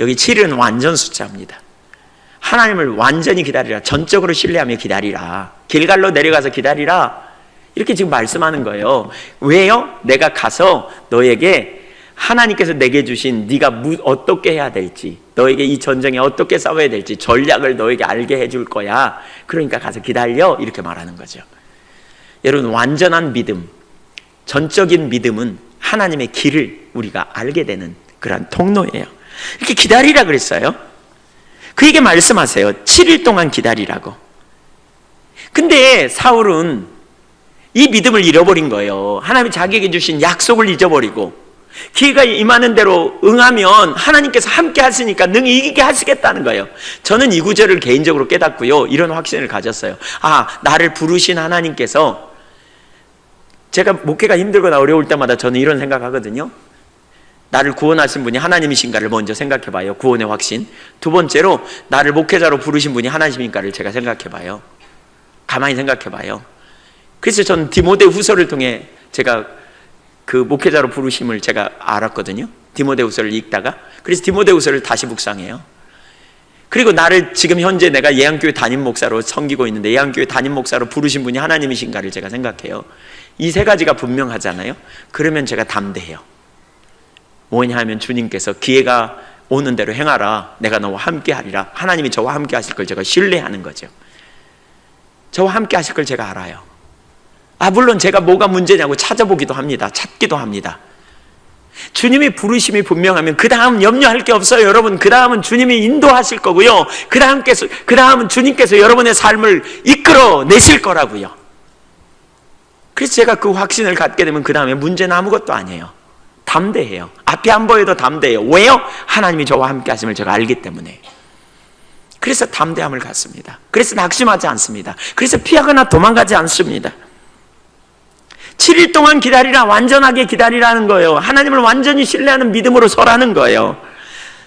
여기 7일은 완전 숫자입니다. 하나님을 완전히 기다리라. 전적으로 신뢰하며 기다리라. 길갈로 내려가서 기다리라. 이렇게 지금 말씀하는 거예요. 왜요? 내가 가서 너에게 하나님께서 내게 주신 네가 어떻게 해야 될지, 너에게 이 전쟁에 어떻게 싸워야 될지 전략을 너에게 알게 해줄 거야. 그러니까 가서 기다려. 이렇게 말하는 거죠. 여러분, 완전한 믿음, 전적인 믿음은 하나님의 길을 우리가 알게 되는 그런 통로예요. 이렇게 기다리라 그랬어요. 그에게 말씀하세요. 7일 동안 기다리라고. 근데 사울은 이 믿음을 잃어버린 거예요. 하나님이 자기에게 주신 약속을 잊어버리고 기회가 임하는 대로 응하면 하나님께서 함께 하시니까 능히 이기게 하시겠다는 거예요. 저는 이 구절을 개인적으로 깨닫고요, 이런 확신을 가졌어요. 나를 부르신 하나님께서, 제가 목회가 힘들거나 어려울 때마다 저는 이런 생각하거든요. 나를 구원하신 분이 하나님이신가를 먼저 생각해 봐요. 구원의 확신. 두 번째로 나를 목회자로 부르신 분이 하나님인가를 제가 생각해 봐요. 가만히 생각해 봐요. 그래서 전 디모데후서를 통해 제가 그 목회자로 부르심을 제가 알았거든요. 디모데후서를 읽다가. 그래서 디모데후서를 다시 묵상해요. 그리고 나를 지금 현재 내가 예양교회 담임 목사로 섬기고 있는데 예양교회 담임 목사로 부르신 분이 하나님이신가를 제가 생각해요. 이 세 가지가 분명하잖아요. 그러면 제가 담대해요. 뭐냐 하면 주님께서 기회가 오는 대로 행하라. 내가 너와 함께 하리라. 하나님이 저와 함께 하실 걸 제가 신뢰하는 거죠. 저와 함께 하실 걸 제가 알아요. 물론 제가 뭐가 문제냐고 찾아보기도 합니다. 찾기도 합니다. 주님이 부르심이 분명하면 그 다음 염려할 게 없어요. 여러분, 그 다음은 주님이 인도하실 거고요. 그 다음은 주님께서 여러분의 삶을 이끌어 내실 거라고요. 그래서 제가 그 확신을 갖게 되면 그 다음에 문제는 아무것도 아니에요. 담대해요. 앞이 안 보여도 담대해요. 왜요? 하나님이 저와 함께 하심을 제가 알기 때문에. 그래서 담대함을 갖습니다. 그래서 낙심하지 않습니다. 그래서 피하거나 도망가지 않습니다. 7일 동안 기다리라. 완전하게 기다리라는 거예요. 하나님을 완전히 신뢰하는 믿음으로 서라는 거예요.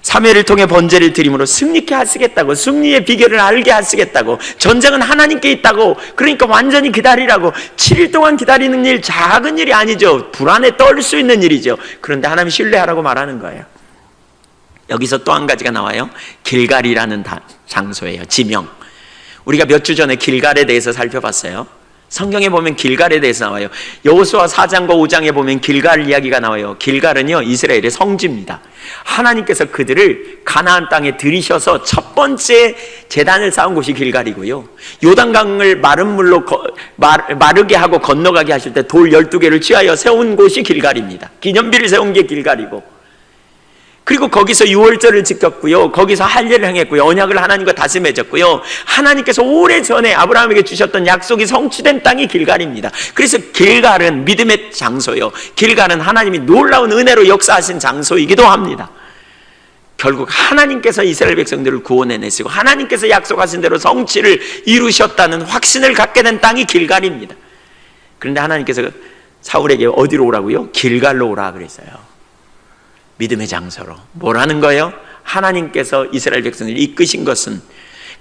3회를 통해 번제를 드림으로 승리케 하시겠다고, 승리의 비결을 알게 하시겠다고, 전쟁은 하나님께 있다고. 그러니까 완전히 기다리라고. 7일 동안 기다리는 일 작은 일이 아니죠. 불안에 떨 수 있는 일이죠. 그런데 하나님 신뢰하라고 말하는 거예요. 여기서 또 한 가지가 나와요. 길갈이라는 장소예요. 지명. 우리가 몇 주 전에 길갈에 대해서 살펴봤어요. 성경에 보면 길갈에 대해서 나와요. 여호수아 4장과 5장에 보면 길갈 이야기가 나와요. 길갈은요, 이스라엘의 성지입니다. 하나님께서 그들을 가나안 땅에 들이셔서 첫 번째 제단을 쌓은 곳이 길갈이고요. 요단강을 마른 물로 마르게 하고 건너가게 하실 때 돌 12개를 취하여 세운 곳이 길갈입니다. 기념비를 세운 게 길갈이고, 그리고 거기서 유월절을 지켰고요. 거기서 할례를 행했고요. 언약을 하나님과 다시 맺었고요. 하나님께서 오래전에 아브라함에게 주셨던 약속이 성취된 땅이 길갈입니다. 그래서 길갈은 믿음의 장소요. 길갈은 하나님이 놀라운 은혜로 역사하신 장소이기도 합니다. 결국 하나님께서 이스라엘 백성들을 구원해내시고 하나님께서 약속하신 대로 성취를 이루셨다는 확신을 갖게 된 땅이 길갈입니다. 그런데 하나님께서 사울에게 어디로 오라고요? 길갈로 오라 그랬어요. 믿음의 장소로. 뭐라는 거예요? 하나님께서 이스라엘 백성들을 이끄신 것은,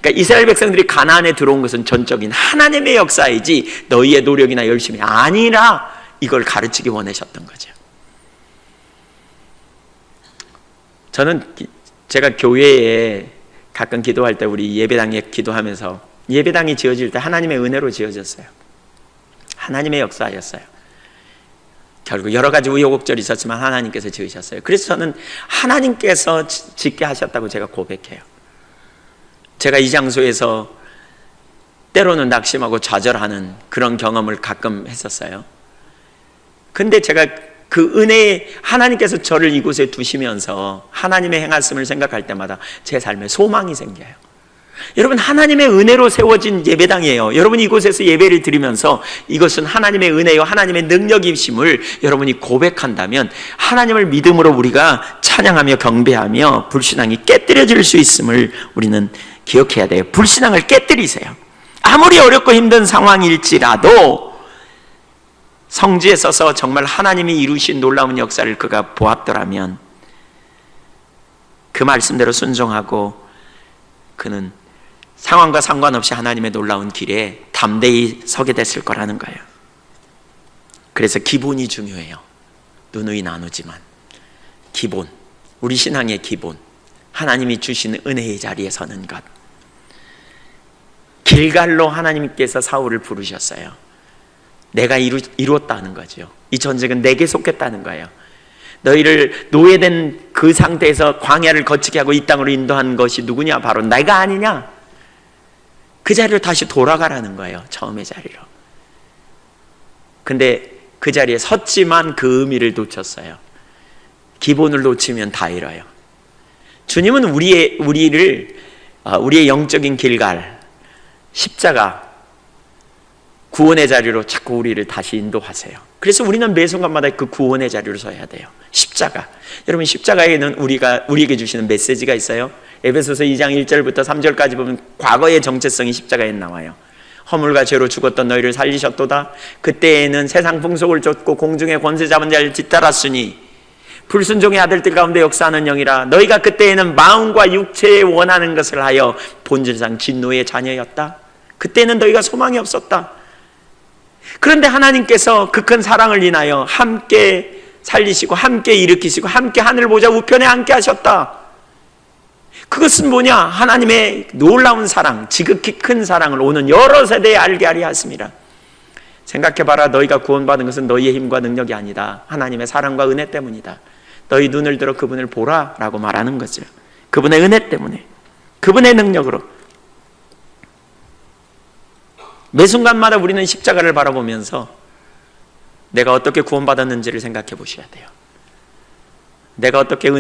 그러니까 이스라엘 백성들이 가나안에 들어온 것은 전적인 하나님의 역사이지 너희의 노력이나 열심이 아니라 이걸 가르치기 원하셨던 거죠. 저는 제가 교회에 가끔 기도할 때 우리 예배당에 기도하면서 예배당이 지어질 때 하나님의 은혜로 지어졌어요. 하나님의 역사였어요. 결국 여러 가지 우여곡절이 있었지만 하나님께서 지으셨어요. 그래서 저는 하나님께서 짓게 하셨다고 제가 고백해요. 제가 이 장소에서 때로는 낙심하고 좌절하는 그런 경험을 가끔 했었어요. 근데 제가 그 은혜에 하나님께서 저를 이곳에 두시면서 하나님의 행하심을 생각할 때마다 제 삶에 소망이 생겨요. 여러분, 하나님의 은혜로 세워진 예배당이에요. 여러분이 이곳에서 예배를 드리면서 이것은 하나님의 은혜요, 하나님의 능력이심을 여러분이 고백한다면 하나님을 믿음으로 우리가 찬양하며 경배하며 불신앙이 깨뜨려질 수 있음을 우리는 기억해야 돼요. 불신앙을 깨뜨리세요. 아무리 어렵고 힘든 상황일지라도 성지에 서서 정말 하나님이 이루신 놀라운 역사를 그가 보았더라면 그 말씀대로 순종하고 그는 상황과 상관없이 하나님의 놀라운 길에 담대히 서게 됐을 거라는 거예요. 그래서 기본이 중요해요. 누누이 나누지만 기본, 우리 신앙의 기본, 하나님이 주신 은혜의 자리에 서는 것. 길갈로 하나님께서 사울을 부르셨어요. 내가 이루었다는 거죠. 이 전쟁은 내게 속했다는 거예요. 너희를 노예된 그 상태에서 광야를 거치게 하고 이 땅으로 인도한 것이 누구냐? 바로 내가 아니냐? 그 자리로 다시 돌아가라는 거예요. 처음의 자리로. 근데 그 자리에 섰지만 그 의미를 놓쳤어요. 기본을 놓치면 다 잃어요. 주님은 우리의 영적인 길갈, 십자가, 구원의 자리로 자꾸 우리를 다시 인도하세요. 그래서 우리는 매 순간마다 그 구원의 자리로 서야 돼요. 십자가. 여러분, 십자가에는 우리에게 주시는 메시지가 있어요. 에베소서 2장 1절부터 3절까지 보면 과거의 정체성이 십자가에 나와요. 허물과 죄로 죽었던 너희를 살리셨도다. 그때에는 세상 풍속을 쫓고 공중의 권세 잡은 자를 뒤따랐으니 불순종의 아들들 가운데 역사하는 영이라. 너희가 그때에는 마음과 육체에 원하는 것을 하여 본질상 진노의 자녀였다. 그때는 너희가 소망이 없었다. 그런데 하나님께서 그 큰 사랑을 인하여 함께 살리시고 함께 일으키시고 함께 하늘 보좌 우편에 함께 하셨다. 그것은 뭐냐? 하나님의 놀라운 사랑, 지극히 큰 사랑을 오는 여러 세대에 알게 하려 하십니다. 생각해봐라. 너희가 구원받은 것은 너희의 힘과 능력이 아니다. 하나님의 사랑과 은혜 때문이다. 너희 눈을 들어 그분을 보라 라고 말하는 거죠. 그분의 은혜 때문에, 그분의 능력으로. 매 순간마다 우리는 십자가를 바라보면서 내가 어떻게 구원받았는지를 생각해 보셔야 돼요. 내가 어떻게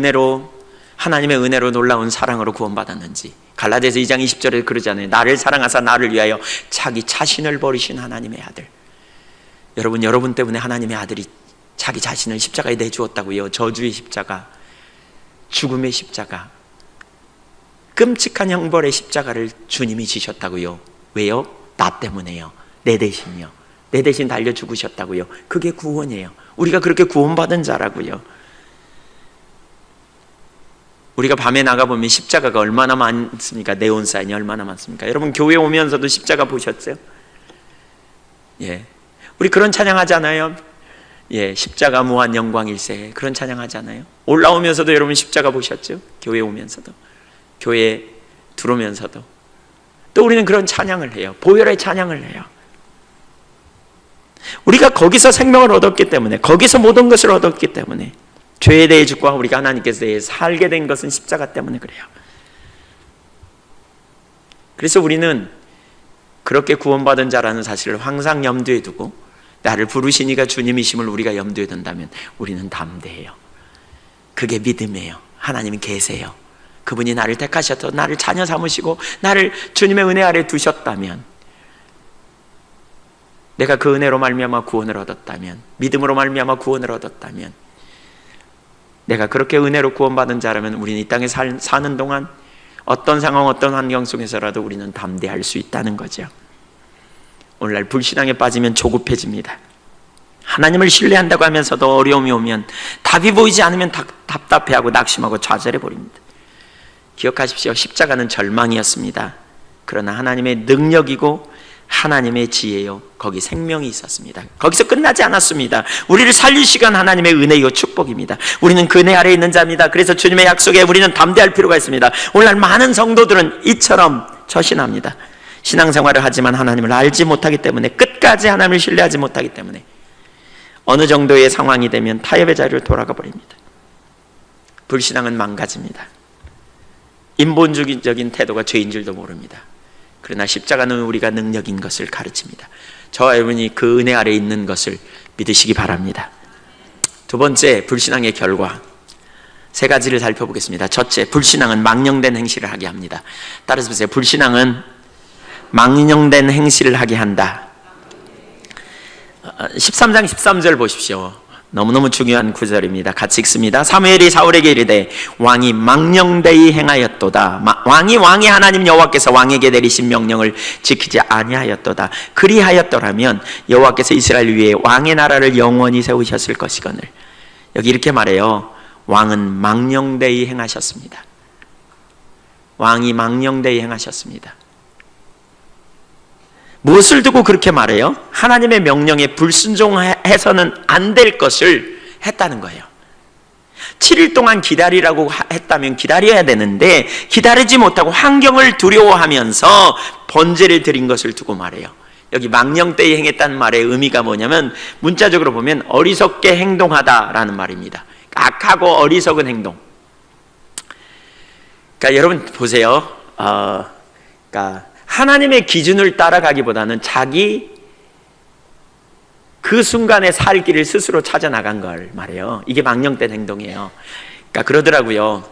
하나님의 은혜로 놀라운 사랑으로 구원받았는지. 갈라디아서 2장 20절에 그러잖아요. 나를 사랑하사 나를 위하여 자기 자신을 버리신 하나님의 아들. 여러분 때문에 하나님의 아들이 자기 자신을 십자가에 내주었다고요. 저주의 십자가, 죽음의 십자가, 끔찍한 형벌의 십자가를 주님이 지셨다고요. 왜요? 나 때문에요. 내 대신이요. 내 대신 달려 죽으셨다고요. 그게 구원이에요. 우리가 그렇게 구원받은 자라고요. 우리가 밤에 나가보면 십자가가 얼마나 많습니까? 네온사인이 얼마나 많습니까? 여러분 교회 오면서도 십자가 보셨어요? 예, 우리 그런 찬양하잖아요. 예, 십자가 무한 영광일세, 그런 찬양하잖아요. 올라오면서도 여러분 십자가 보셨죠? 교회 오면서도, 교회 들어오면서도. 또 우리는 그런 찬양을 해요. 보혈의 찬양을 해요. 우리가 거기서 생명을 얻었기 때문에, 거기서 모든 것을 얻었기 때문에, 죄에 대해 죽고 우리가 하나님께서 대해 살게 된 것은 십자가 때문에 그래요. 그래서 우리는 그렇게 구원받은 자라는 사실을 항상 염두에 두고, 나를 부르신 이가 주님이심을 우리가 염두에 둔다면 우리는 담대해요. 그게 믿음이에요. 하나님이 계세요. 그분이 나를 택하셔서 나를 자녀 삼으시고 나를 주님의 은혜 아래 두셨다면, 내가 그 은혜로 말미암아 구원을 얻었다면, 믿음으로 말미암아 구원을 얻었다면, 내가 그렇게 은혜로 구원받은 자라면 우리는 이 땅에 사는 동안 어떤 상황, 어떤 환경 속에서라도 우리는 담대할 수 있다는 거죠. 오늘날 불신앙에 빠지면 조급해집니다. 하나님을 신뢰한다고 하면서도 어려움이 오면, 답이 보이지 않으면 답답해하고 낙심하고 좌절해버립니다. 기억하십시오. 십자가는 절망이었습니다. 그러나 하나님의 능력이고 하나님의 지혜요, 거기 생명이 있었습니다. 거기서 끝나지 않았습니다. 우리를 살리시간 하나님의 은혜요 축복입니다. 우리는 그 은혜 아래에 있는 자입니다. 그래서 주님의 약속에 우리는 담대할 필요가 있습니다. 오늘날 많은 성도들은 이처럼 처신합니다. 신앙생활을 하지만 하나님을 알지 못하기 때문에, 끝까지 하나님을 신뢰하지 못하기 때문에 어느 정도의 상황이 되면 타협의 자리로 돌아가 버립니다. 불신앙은 망가집니다. 인본주의적인 태도가 죄인 줄도 모릅니다. 그러나 십자가는 우리가 능력인 것을 가르칩니다. 저와 여러분이 그 은혜 아래에 있는 것을 믿으시기 바랍니다. 두 번째, 불신앙의 결과 세 가지를 살펴보겠습니다. 첫째, 불신앙은 망령된 행실을 하게 합니다. 따라서 보세요. 불신앙은 망령된 행실을 하게 한다. 13장 13절 보십시오. 너무너무 중요한 구절입니다. 같이 읽습니다. 사무엘이 사울에게 이르되 왕이 망령되이 행하였도다. 왕이 하나님 여호와께서 왕에게 내리신 명령을 지키지 아니하였도다. 그리하였더라면 여호와께서 이스라엘 위에 왕의 나라를 영원히 세우셨을 것이거늘. 여기 이렇게 말해요. 왕은 망령되이 행하셨습니다. 왕이 망령되이 행하셨습니다. 무엇을 두고 그렇게 말해요? 하나님의 명령에 불순종해서는 안 될 것을 했다는 거예요. 7일 동안 기다리라고 했다면 기다려야 되는데 기다리지 못하고 환경을 두려워하면서 번제를 드린 것을 두고 말해요. 여기 망령되이 행했다는 말의 의미가 뭐냐면, 문자적으로 보면 어리석게 행동하다라는 말입니다. 악하고 어리석은 행동. 그러니까 여러분 보세요. 그러니까 하나님의 기준을 따라가기보다는 자기 그 순간의 살 길을 스스로 찾아 나간 걸 말해요. 이게 망령된 행동이에요. 그러니까 그러더라고요.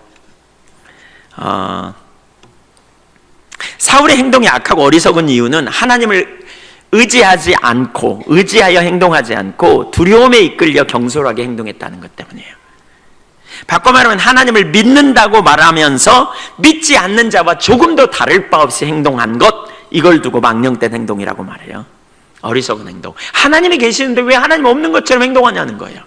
사울의 행동이 악하고 어리석은 이유는 하나님을 의지하여 행동하지 않고 두려움에 이끌려 경솔하게 행동했다는 것 때문이에요. 바꿔 말하면 하나님을 믿는다고 말하면서 믿지 않는 자와 조금도 다를 바 없이 행동한 것, 이걸 두고 망령된 행동이라고 말해요. 어리석은 행동. 하나님이 계시는데 왜 하나님 없는 것처럼 행동하냐는 거예요.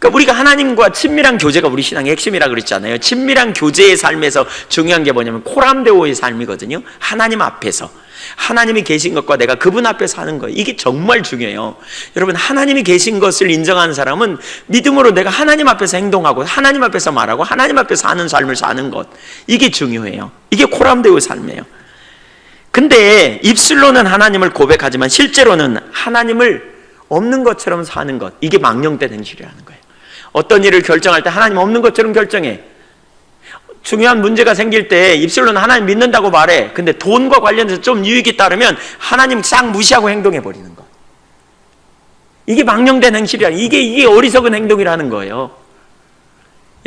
그러니까 우리가 하나님과 친밀한 교제가 우리 신앙의 핵심이라 그랬잖아요. 친밀한 교제의 삶에서 중요한 게 뭐냐면 코람데오의 삶이거든요. 하나님 앞에서 하나님이 계신 것과 내가 그분 앞에서 하는 거예요. 이게 정말 중요해요. 여러분, 하나님이 계신 것을 인정하는 사람은 믿음으로 내가 하나님 앞에서 행동하고 하나님 앞에서 말하고 하나님 앞에서 하는 삶을 사는 것, 이게 중요해요. 이게 코람데오의 삶이에요. 근데 입술로는 하나님을 고백하지만 실제로는 하나님을 없는 것처럼 사는 것, 이게 망령된 행실이라는 거예요. 어떤 일을 결정할 때 하나님 없는 것처럼 결정해. 중요한 문제가 생길 때 입술로는 하나님 믿는다고 말해. 근데 돈과 관련해서 좀 유익이 따르면 하나님 싹 무시하고 행동해 버리는 거. 이게 망령된 행실이야. 이게 어리석은 행동이라는 거예요.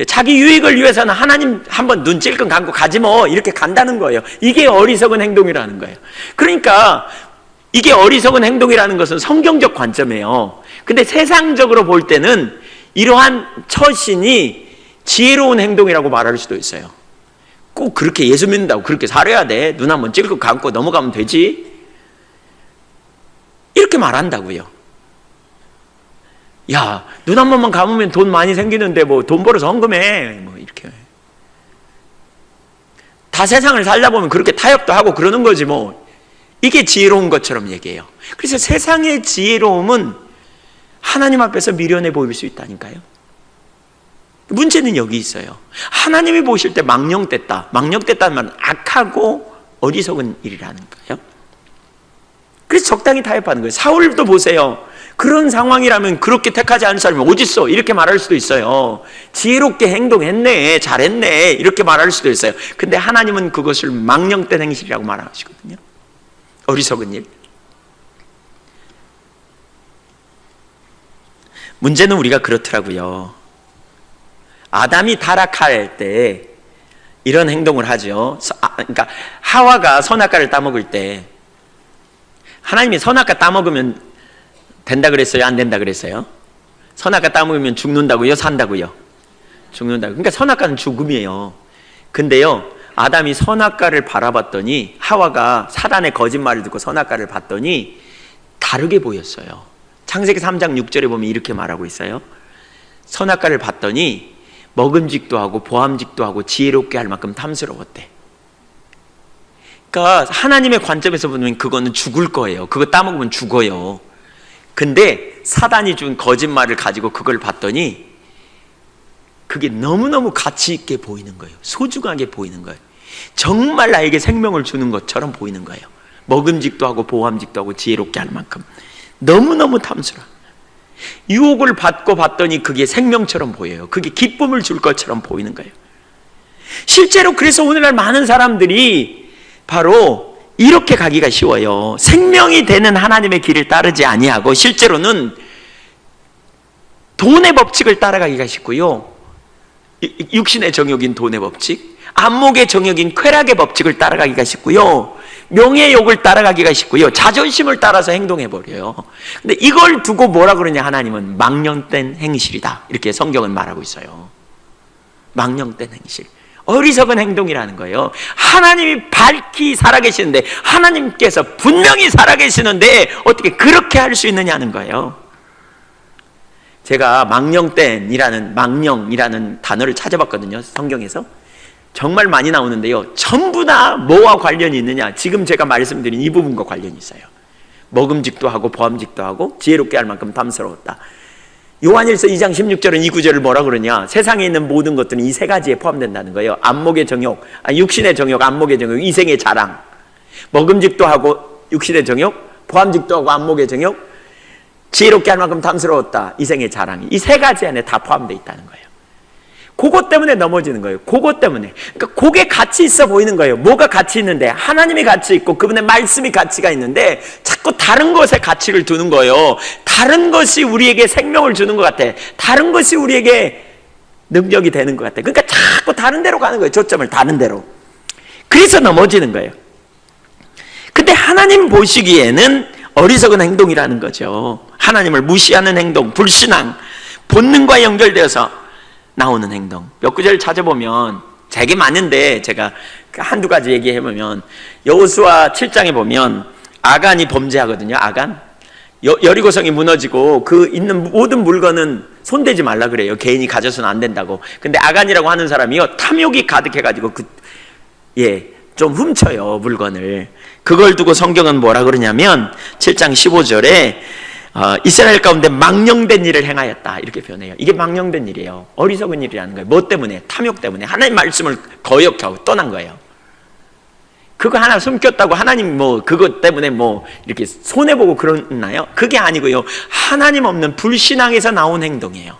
자기 유익을 위해서는 하나님 한번 눈 찔끔 감고 가지 뭐 이렇게 간다는 거예요. 이게 어리석은 행동이라는 거예요. 그러니까 이게 어리석은 행동이라는 것은 성경적 관점이에요. 근데 세상적으로 볼 때는 이러한 처신이 지혜로운 행동이라고 말할 수도 있어요. 꼭 그렇게 예수 믿는다고 그렇게 살아야 돼. 눈 한번 찔끔 감고 넘어가면 되지. 이렇게 말한다고요. 야, 눈 한 번만 감으면 돈 많이 생기는데 뭐 돈 벌어서 헌금해. 뭐 이렇게. 다 세상을 살다 보면 그렇게 타협도 하고 그러는 거지 뭐. 이게 지혜로운 것처럼 얘기해요. 그래서 세상의 지혜로움은 하나님 앞에서 미련해 보일 수 있다니까요. 문제는 여기 있어요. 하나님이 보실 때 망령됐다. 망령됐다는 말은 악하고 어리석은 일이라는 거예요. 그래서 적당히 타협하는 거예요. 사울도 보세요. 그런 상황이라면 그렇게 택하지 않은 사람이 어딨어? 이렇게 말할 수도 있어요. 지혜롭게 행동했네, 잘했네, 이렇게 말할 수도 있어요. 근데 하나님은 그것을 망령된 행실이라고 말하시거든요. 어리석은 일. 문제는 우리가 그렇더라고요. 아담이 타락할 때 이런 행동을 하죠. 그러니까 하와가 선악과를 따먹을 때 하나님이 선악과 따먹으면 된다 그랬어요? 안 된다 그랬어요? 선악과 따먹으면 죽는다고요? 산다고요? 죽는다고. 그러니까 선악과는 죽음이에요. 근데요, 아담이 선악과를 바라봤더니 하와가 사단의 거짓말을 듣고 선악과를 봤더니 다르게 보였어요. 창세기 3장 6절에 보면 이렇게 말하고 있어요. 선악과를 봤더니 먹음직도 하고 보암직도 하고 지혜롭게 할 만큼 탐스러웠대. 그러니까 하나님의 관점에서 보면 그거는 죽을 거예요. 그거 따먹으면 죽어요. 근데 사단이 준 거짓말을 가지고 그걸 봤더니 그게 너무너무 가치 있게 보이는 거예요. 소중하게 보이는 거예요. 정말 나에게 생명을 주는 것처럼 보이는 거예요. 먹음직도 하고 보암직도 하고 지혜롭게 할 만큼 너무너무 탐스러워. 유혹을 받고 봤더니 그게 생명처럼 보여요. 그게 기쁨을 줄 것처럼 보이는 거예요. 실제로 그래서 오늘날 많은 사람들이 바로 이렇게 가기가 쉬워요. 생명이 되는 하나님의 길을 따르지 아니하고 실제로는 돈의 법칙을 따라가기가 쉽고요. 육신의 정욕인 돈의 법칙, 안목의 정욕인 쾌락의 법칙을 따라가기가 쉽고요. 명예욕을 따라가기가 쉽고요. 자존심을 따라서 행동해버려요. 근데 이걸 두고 뭐라 그러냐, 하나님은 망령된 행실이다. 이렇게 성경은 말하고 있어요. 망령된 행실. 어리석은 행동이라는 거예요. 하나님이 밝히 살아계시는데, 하나님께서 분명히 살아계시는데 어떻게 그렇게 할 수 있느냐는 거예요. 제가 망령된이라는 단어를 찾아봤거든요. 성경에서. 정말 많이 나오는데요. 전부 다 뭐와 관련이 있느냐? 지금 제가 말씀드린 이 부분과 관련이 있어요. 먹음직도 하고 보암직도 하고 지혜롭게 할 만큼 탐스러웠다. 요한일서 2장 16절은 이 구절을 뭐라 그러냐? 세상에 있는 모든 것들은 이 세 가지에 포함된다는 거예요. 안목의 정욕, 육신의 정욕, 안목의 정욕, 이생의 자랑. 먹음직도 하고 육신의 정욕, 보암직도 하고 안목의 정욕, 지혜롭게 할 만큼 탐스러웠다. 이생의 자랑이. 이 세 가지 안에 다 포함되어 있다는 거예요. 그것 때문에 넘어지는 거예요. 그것 때문에. 그러니까 그게 가치 있어 보이는 거예요. 뭐가 가치 있는데? 하나님이 가치 있고 그분의 말씀이 가치가 있는데 자꾸 다른 것에 가치를 두는 거예요. 다른 것이 우리에게 생명을 주는 것 같아. 다른 것이 우리에게 능력이 되는 것 같아. 그러니까 자꾸 다른 데로 가는 거예요. 초점을 다른 데로. 그래서 넘어지는 거예요. 근데 하나님 보시기에는 어리석은 행동이라는 거죠. 하나님을 무시하는 행동, 불신앙, 본능과 연결되어서 나오는 행동. 몇 구절 찾아보면 되게 많은데 제가 한두 가지 얘기해보면 여호수아 7장에 보면 아간이 범죄하거든요. 아간. 여리고성이 무너지고 그 있는 모든 물건은 손대지 말라 그래요. 개인이 가져서는 안 된다고. 근데 아간이라고 하는 사람이요, 탐욕이 가득해가지고 좀 훔쳐요, 물건을. 그걸 두고 성경은 뭐라 그러냐면 7장 15절에 이스라엘 가운데 망령된 일을 행하였다, 이렇게 표현해요. 이게 망령된 일이에요. 어리석은 일이라는 거예요. 뭐 때문에? 탐욕 때문에. 하나님 말씀을 거역하고 떠난 거예요. 그거 하나 숨겼다고 하나님 그것 때문에 이렇게 손해보고 그러나요? 그게 아니고요, 하나님 없는 불신앙에서 나온 행동이에요.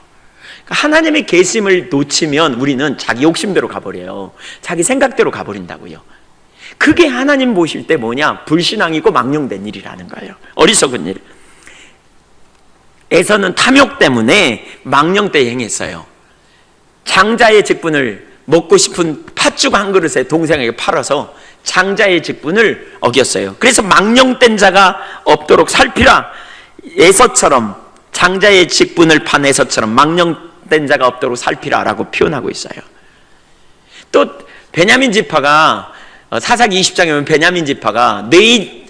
하나님의 계심을 놓치면 우리는 자기 욕심대로 가버려요. 자기 생각대로 가버린다고요. 그게 하나님 보실 때 뭐냐? 불신앙이고 망령된 일이라는 거예요. 어리석은 일. 에서는 탐욕 때문에 망령되이 행했어요. 장자의 직분을, 먹고 싶은 팥죽 한 그릇에 동생에게 팔아서 장자의 직분을 어겼어요. 그래서 망령된 자가 없도록 살피라. 에서처럼, 장자의 직분을 판 에서처럼 망령된 자가 없도록 살피라라고 표현하고 있어요. 또 베냐민 지파가 사사기 20장에 보면 베냐민 지파가 네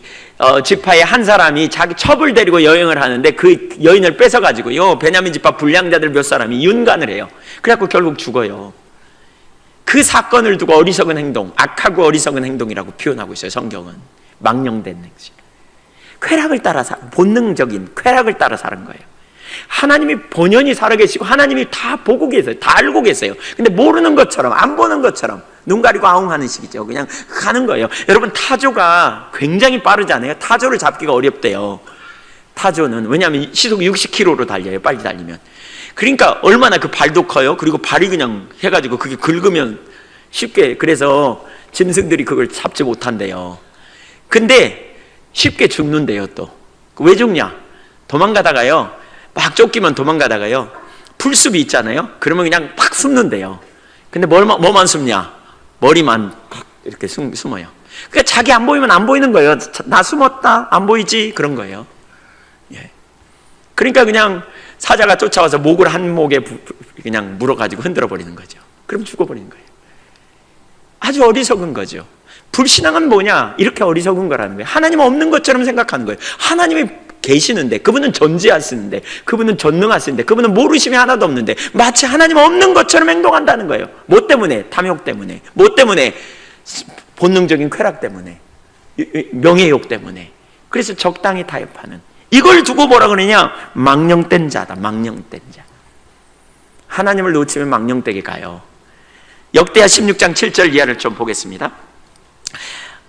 지파의 한 사람이 자기 첩을 데리고 여행을 하는데 그 여인을 뺏어가지고요, 베냐민 지파 불량자들 몇 사람이 윤관을 해요. 그래갖고 결국 죽어요. 그 사건을 두고 어리석은 행동, 악하고 어리석은 행동이라고 표현하고 있어요. 성경은 망령된 행실, 쾌락을 따라 본능적인 쾌락을 따라 사는 거예요. 하나님이 본연히 살아계시고 하나님이 다 보고 계세요. 다 알고 계세요. 근데 모르는 것처럼, 안 보는 것처럼 눈 가리고 아웅하는 식이죠. 그냥 가는 거예요. 여러분, 타조가 굉장히 빠르잖아요. 타조를 잡기가 어렵대요. 타조는 왜냐하면 시속 60km로 달려요. 빨리 달리면. 그러니까 얼마나 그 발도 커요. 그리고 발이 그냥 해가지고 그게 긁으면 쉽게, 그래서 짐승들이 그걸 잡지 못한대요. 근데 쉽게 죽는데요. 또 왜 죽냐? 도망가다가요, 막 쫓기면 도망가다가요, 풀숲이 있잖아요. 그러면 그냥 팍 숨는데요. 근데 뭐만 숨냐? 머리만 팍 이렇게 숨어요. 그러니까 자기 안 보이면 안 보이는 거예요. 나 숨었다, 안 보이지, 그런 거예요. 예. 그러니까 그냥 사자가 쫓아와서 목을 한 목에 그냥 물어가지고 흔들어 버리는 거죠. 그럼 죽어버리는 거예요. 아주 어리석은 거죠. 불신앙은 뭐냐? 이렇게 어리석은 거라는 거예요. 하나님 없는 것처럼 생각하는 거예요. 하나님이 계시는데, 그분은 전지하시는데, 그분은 전능하시는데, 그분은 모르심이 하나도 없는데 마치 하나님 없는 것처럼 행동한다는 거예요. 뭐 때문에? 탐욕 때문에. 뭐 때문에? 본능적인 쾌락 때문에, 명예욕 때문에. 그래서 적당히 타협하는, 이걸 두고 뭐라 그러냐? 망령된 자다. 망령된 자. 하나님을 놓치면 망령되게 가요. 역대하 16장 7절 이하를 좀 보겠습니다.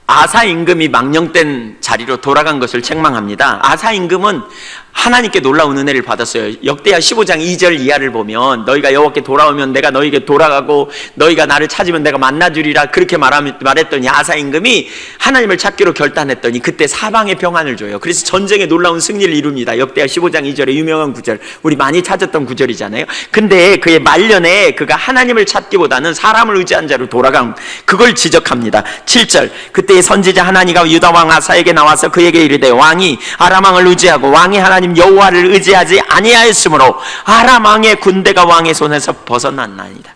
아사 임금이 망령된 자리로 돌아간 것을 책망합니다. 아사 임금은 하나님께 놀라운 은혜를 받았어요. 역대하 15장 2절 이하를 보면, 너희가 여호와께 돌아오면 내가 너희에게 돌아가고 너희가 나를 찾으면 내가 만나주리라, 그렇게 말했더니 아사 임금이 하나님을 찾기로 결단했더니 그때 사방에 평안을 줘요. 그래서 전쟁에 놀라운 승리를 이룹니다. 역대하 15장 2절의 유명한 구절, 우리 많이 찾았던 구절이잖아요. 근데 그의 말년에 그가 하나님을 찾기보다는 사람을 의지한 자로 돌아간, 그걸 지적합니다. 7절, 그때 선지자 하나니가 유다 왕 아사에게 나와서 그에게 이르되, 왕이 아람 왕을 의지하고 왕이 하나님 여호와를 의지하지 아니하였으므로 아람 왕의 군대가 왕의 손에서 벗어났나이다.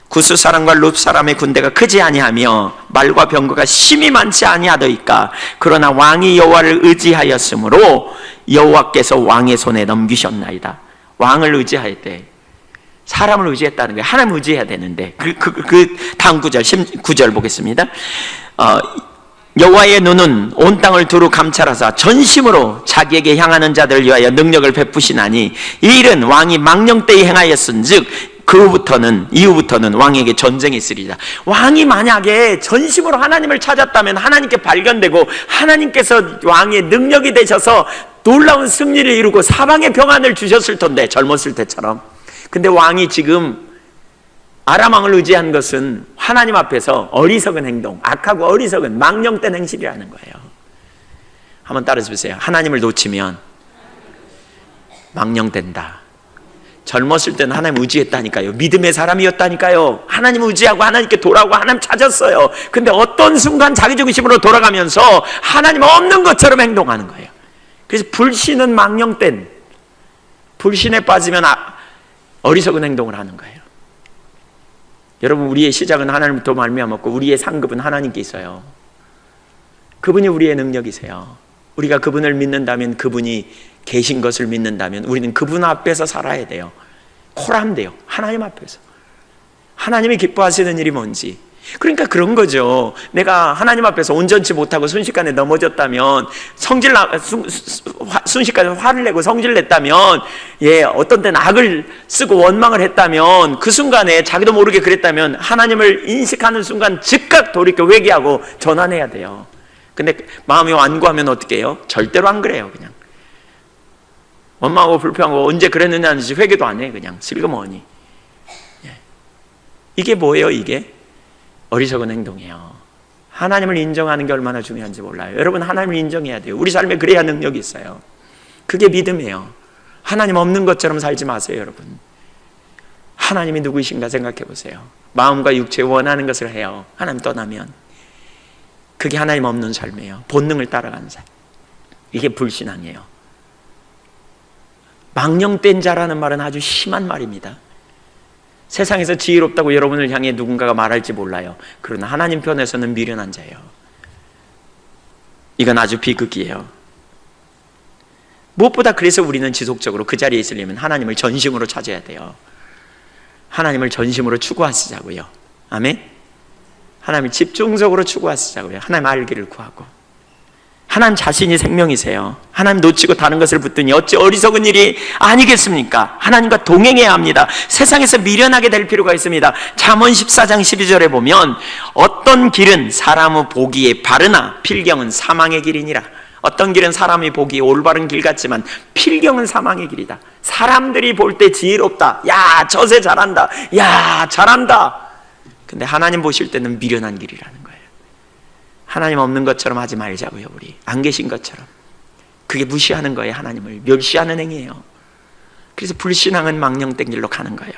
구스 사람과 룹 사람의 군대가 크지 아니하며 말과 병거가 심히 많지 아니하더이까. 그러나 왕이 여호와를 의지하였으므로 여호와께서 왕의 손에 넘기셨나이다. 왕을 의지하였대. 사람을 의지했다는 거예요. 하나님 의지해야 되는데. 그 다음 구절, 9절 보겠습니다. 여호와의 눈은 온 땅을 두루 감찰하사 전심으로 자기에게 향하는 자들을 위하여 능력을 베푸시나니 이 일은 왕이 망령되이 행하였은즉 이후부터는 왕에게 전쟁이 있으리라. 왕이 만약에 전심으로 하나님을 찾았다면 하나님께 발견되고 하나님께서 왕의 능력이 되셔서 놀라운 승리를 이루고 사방에 평안을 주셨을 텐데, 젊었을 때처럼. 근데 왕이 지금 아람 왕을 의지한 것은 하나님 앞에서 어리석은 행동, 악하고 어리석은 망령된 행실이라는 거예요. 한번 따라서 보세요. 하나님을 놓치면 망령된다. 젊었을 때는 하나님 의지했다니까요. 믿음의 사람이었다니까요. 하나님 의지하고 하나님께 돌아오고 하나님 찾았어요. 근데 어떤 순간 자기중심으로 돌아가면서 하나님 없는 것처럼 행동하는 거예요. 그래서 불신은 망령된, 불신에 빠지면 어리석은 행동을 하는 거예요. 여러분, 우리의 시작은 하나님부터 말미암았고 우리의 상급은 하나님께 있어요. 그분이 우리의 능력이세요. 우리가 그분을 믿는다면, 그분이 계신 것을 믿는다면 우리는 그분 앞에서 살아야 돼요. 코람돼요. 하나님 앞에서. 하나님이 기뻐하시는 일이 뭔지. 그러니까 그런 거죠. 내가 하나님 앞에서 온전치 못하고 순식간에 넘어졌다면, 순식간에 화를 내고 성질 냈다면, 어떤 때는 악을 쓰고 원망을 했다면, 그 순간에 자기도 모르게 그랬다면 하나님을 인식하는 순간 즉각 돌이켜 회개하고 전환해야 돼요. 근데 마음이 완고하면 어떻게 해요? 절대로 안 그래요. 그냥 원망하고 불평하고 언제 그랬느냐는 듯이 회개도 안 해. 그냥 슬그머니. 이게 뭐예요? 이게 어리석은 행동이에요. 하나님을 인정하는 게 얼마나 중요한지 몰라요. 여러분, 하나님을 인정해야 돼요. 우리 삶에 그래야 능력이 있어요. 그게 믿음이에요. 하나님 없는 것처럼 살지 마세요. 여러분, 하나님이 누구이신가 생각해 보세요. 마음과 육체에 원하는 것을 해요. 하나님 떠나면. 그게 하나님 없는 삶이에요. 본능을 따라가는 삶. 이게 불신앙이에요. 망령된 자라는 말은 아주 심한 말입니다. 세상에서 지혜롭다고 여러분을 향해 누군가가 말할지 몰라요. 그러나 하나님 편에서는 미련한 자예요. 이건 아주 비극이에요. 무엇보다 그래서 우리는 지속적으로 그 자리에 있으려면 하나님을 전심으로 찾아야 돼요. 하나님을 전심으로 추구하시자고요. 아멘. 하나님을 집중적으로 추구하시자고요. 하나님 알기를 구하고. 하나님 자신이 생명이세요. 하나님 놓치고 다른 것을 붙드니 어찌 어리석은 일이 아니겠습니까? 하나님과 동행해야 합니다. 세상에서 미련하게 될 필요가 있습니다. 잠언 14장 12절에 보면 어떤 길은 사람의 보기에 바르나 필경은 사망의 길이니라. 어떤 길은 사람이 보기에 올바른 길 같지만 필경은 사망의 길이다. 사람들이 볼 때 지혜롭다. 야, 저새 잘한다. 야, 잘한다. 근데 하나님 보실 때는 미련한 길이라는 거예요. 하나님 없는 것처럼 하지 말자고요. 우리 안 계신 것처럼. 그게 무시하는 거예요. 하나님을 멸시하는 행위예요. 그래서 불신앙은 망령된 길로 가는 거예요.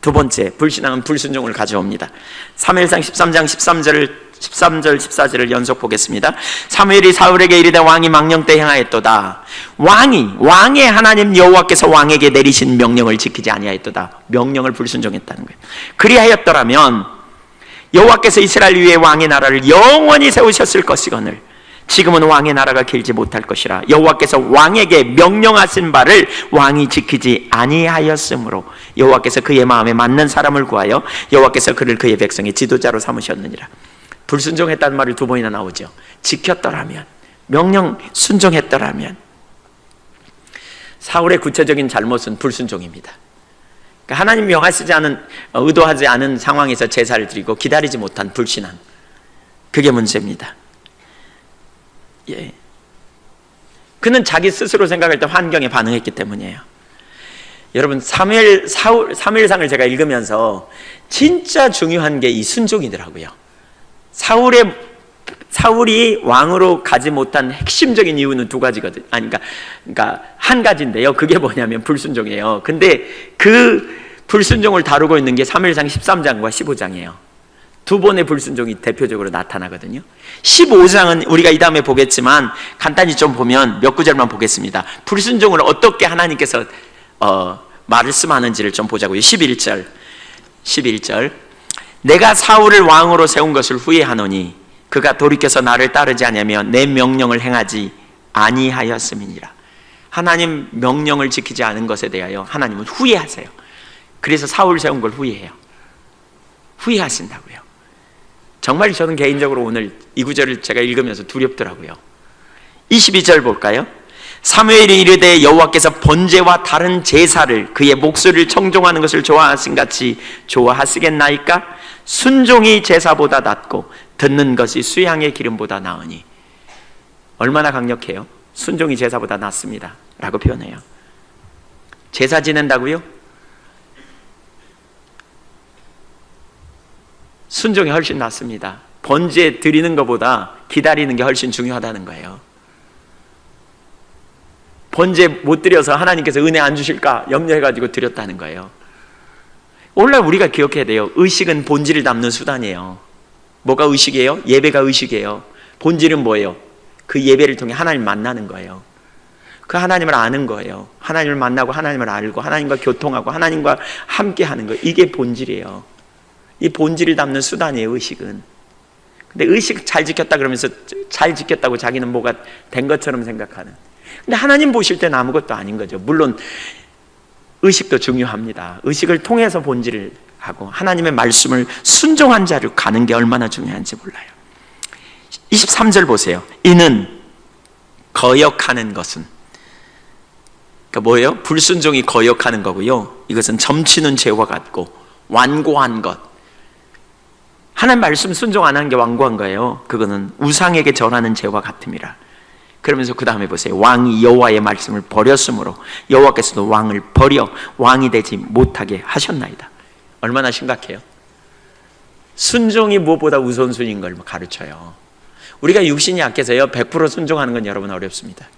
두 번째, 불신앙은 불순종을 가져옵니다. 사무엘상 13장 13절 14절을 연속 보겠습니다. 사무엘이 사울에게 이르되 왕이 망령때 행하였도다. 왕의 하나님 여호와께서 왕에게 내리신 명령을 지키지 아니하였도다. 명령을 불순종했다는 거예요. 그리하였더라면 여호와께서 이스라엘 위에 왕의 나라를 영원히 세우셨을 것이거늘 지금은 왕의 나라가 길지 못할 것이라. 여호와께서 왕에게 명령하신 바를 왕이 지키지 아니하였으므로 여호와께서 그의 마음에 맞는 사람을 구하여 여호와께서 그를 그의 백성의 지도자로 삼으셨느니라. 불순종했다는 말이 두 번이나 나오죠. 지켰더라면, 명령 순종했더라면. 사울의 구체적인 잘못은 불순종입니다. 그러니까 하나님 명하시지 않은, 의도하지 않은 상황에서 제사를 드리고 기다리지 못한 불신앙. 그게 문제입니다. 예. 그는 자기 스스로 생각할 때 환경에 반응했기 때문이에요. 여러분, 사무엘상을 제가 읽으면서 진짜 중요한 게 이 순종이더라고요. 사울이 왕으로 가지 못한 핵심적인 이유는 두 가지거든요. 그러니까 한 가지인데요. 그게 뭐냐면 불순종이에요. 근데 그 불순종을 다루고 있는 게 사무엘상 13장과 15장이에요. 두 번의 불순종이 대표적으로 나타나거든요. 15장은 우리가 이 다음에 보겠지만 간단히 좀 보면 몇 구절만 보겠습니다. 불순종을 어떻게 하나님께서 말씀하는지를 좀 보자고요. 11절 내가 사울을 왕으로 세운 것을 후회하노니 그가 돌이켜서 나를 따르지 아니하며 내 명령을 행하지 아니하였음이니라. 하나님 명령을 지키지 않은 것에 대하여 하나님은 후회하세요. 그래서 사울 세운 걸 후회해요. 후회하신다고요. 정말 저는 개인적으로 오늘 이 구절을 제가 읽으면서 두렵더라고요. 22절 볼까요? 사무엘이 이르되 여호와께서 번제와 다른 제사를 그의 목소리를 청종하는 것을 좋아하신 같이 좋아하시겠나이까? 순종이 제사보다 낫고 듣는 것이 수양의 기름보다 나으니. 얼마나 강력해요? 순종이 제사보다 낫습니다 라고 표현해요. 제사 지낸다고요? 순종이 훨씬 낫습니다. 번제 드리는 것보다 기다리는 게 훨씬 중요하다는 거예요. 번제 못 드려서 하나님께서 은혜 안 주실까 염려해가지고 드렸다는 거예요. 오늘날 우리가 기억해야 돼요. 의식은 본질을 담는 수단이에요. 뭐가 의식이에요? 예배가 의식이에요. 본질은 뭐예요? 그 예배를 통해 하나님 만나는 거예요. 그 하나님을 아는 거예요. 하나님을 만나고 하나님을 알고 하나님과 교통하고 하나님과 함께 하는 거. 이게 본질이에요. 이 본질을 담는 수단이에요. 의식은. 근데 의식 잘 지켰다 그러면서 잘 지켰다고 자기는 뭐가 된 것처럼 생각하는. 근데 하나님 보실 때는 아무것도 아닌 거죠. 물론 의식도 중요합니다. 의식을 통해서 본질을 하고 하나님의 말씀을 순종한 자로 가는 게 얼마나 중요한지 몰라요. 23절 보세요. 이는 거역하는 것은, 그러니까 뭐예요? 불순종이 거역하는 거고요. 이것은 점치는 죄와 같고 완고한 것. 하나님 말씀 순종 안 한 게 완고한 거예요. 그거는 우상에게 절하는 죄와 같음이라. 그러면서 그 다음에 보세요. 왕이 여호와의 말씀을 버렸으므로 여호와께서도 왕을 버려 왕이 되지 못하게 하셨나이다. 얼마나 심각해요? 순종이 무엇보다 우선순위인 걸 가르쳐요. 우리가 육신이 약해서요 100% 순종하는 건 여러분 어렵습니다.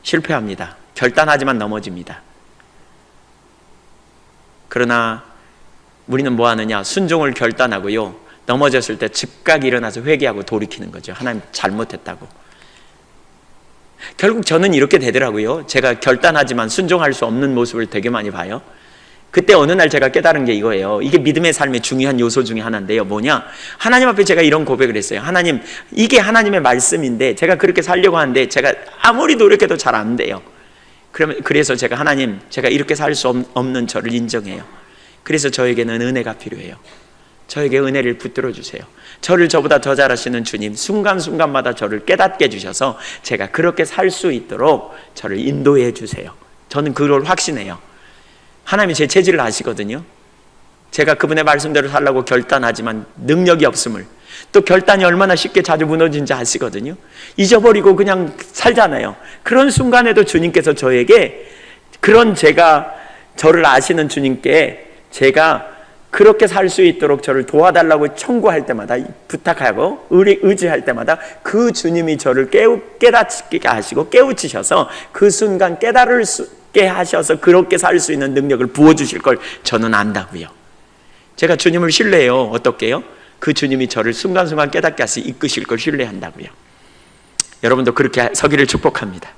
실패합니다. 결단하지만 넘어집니다. 그러나 우리는 뭐 하느냐? 순종을 결단하고요 넘어졌을 때 즉각 일어나서 회개하고 돌이키는 거죠. 하나님 잘못했다고. 결국 저는 이렇게 되더라고요. 제가 결단하지만 순종할 수 없는 모습을 되게 많이 봐요. 그때 어느 날 제가 깨달은 게 이거예요. 이게 믿음의 삶의 중요한 요소 중에 하나인데요. 뭐냐? 하나님 앞에 제가 이런 고백을 했어요. 하나님, 이게 하나님의 말씀인데 제가 그렇게 살려고 하는데 제가 아무리 노력해도 잘 안 돼요. 그래서 제가 하나님, 제가 이렇게 살 수 없는 저를 인정해요. 그래서 저에게는 은혜가 필요해요. 저에게 은혜를 붙들어 주세요. 저를 저보다 더 잘하시는 주님, 순간순간마다 저를 깨닫게 해주셔서 제가 그렇게 살 수 있도록 저를 인도해 주세요. 저는 그걸 확신해요. 하나님이 제 체질을 아시거든요. 제가 그분의 말씀대로 살라고 결단하지만 능력이 없음을, 또 결단이 얼마나 쉽게 자주 무너진지 아시거든요. 잊어버리고 그냥 살잖아요. 그런 순간에도 주님께서 저에게, 그런 저를 아시는 주님께 제가 그렇게 살 수 있도록 저를 도와달라고 청구할 때마다, 부탁하고 의지할 때마다 그 주님이 저를 깨닫게 하시고 깨우치셔서 그 순간 깨달게 하셔서 그렇게 살 수 있는 능력을 부어주실 걸 저는 안다고요. 제가 주님을 신뢰해요. 어떻게요? 그 주님이 저를 순간순간 깨닫게 하시 이끄실 걸 신뢰한다고요. 여러분도 그렇게 서기를 축복합니다.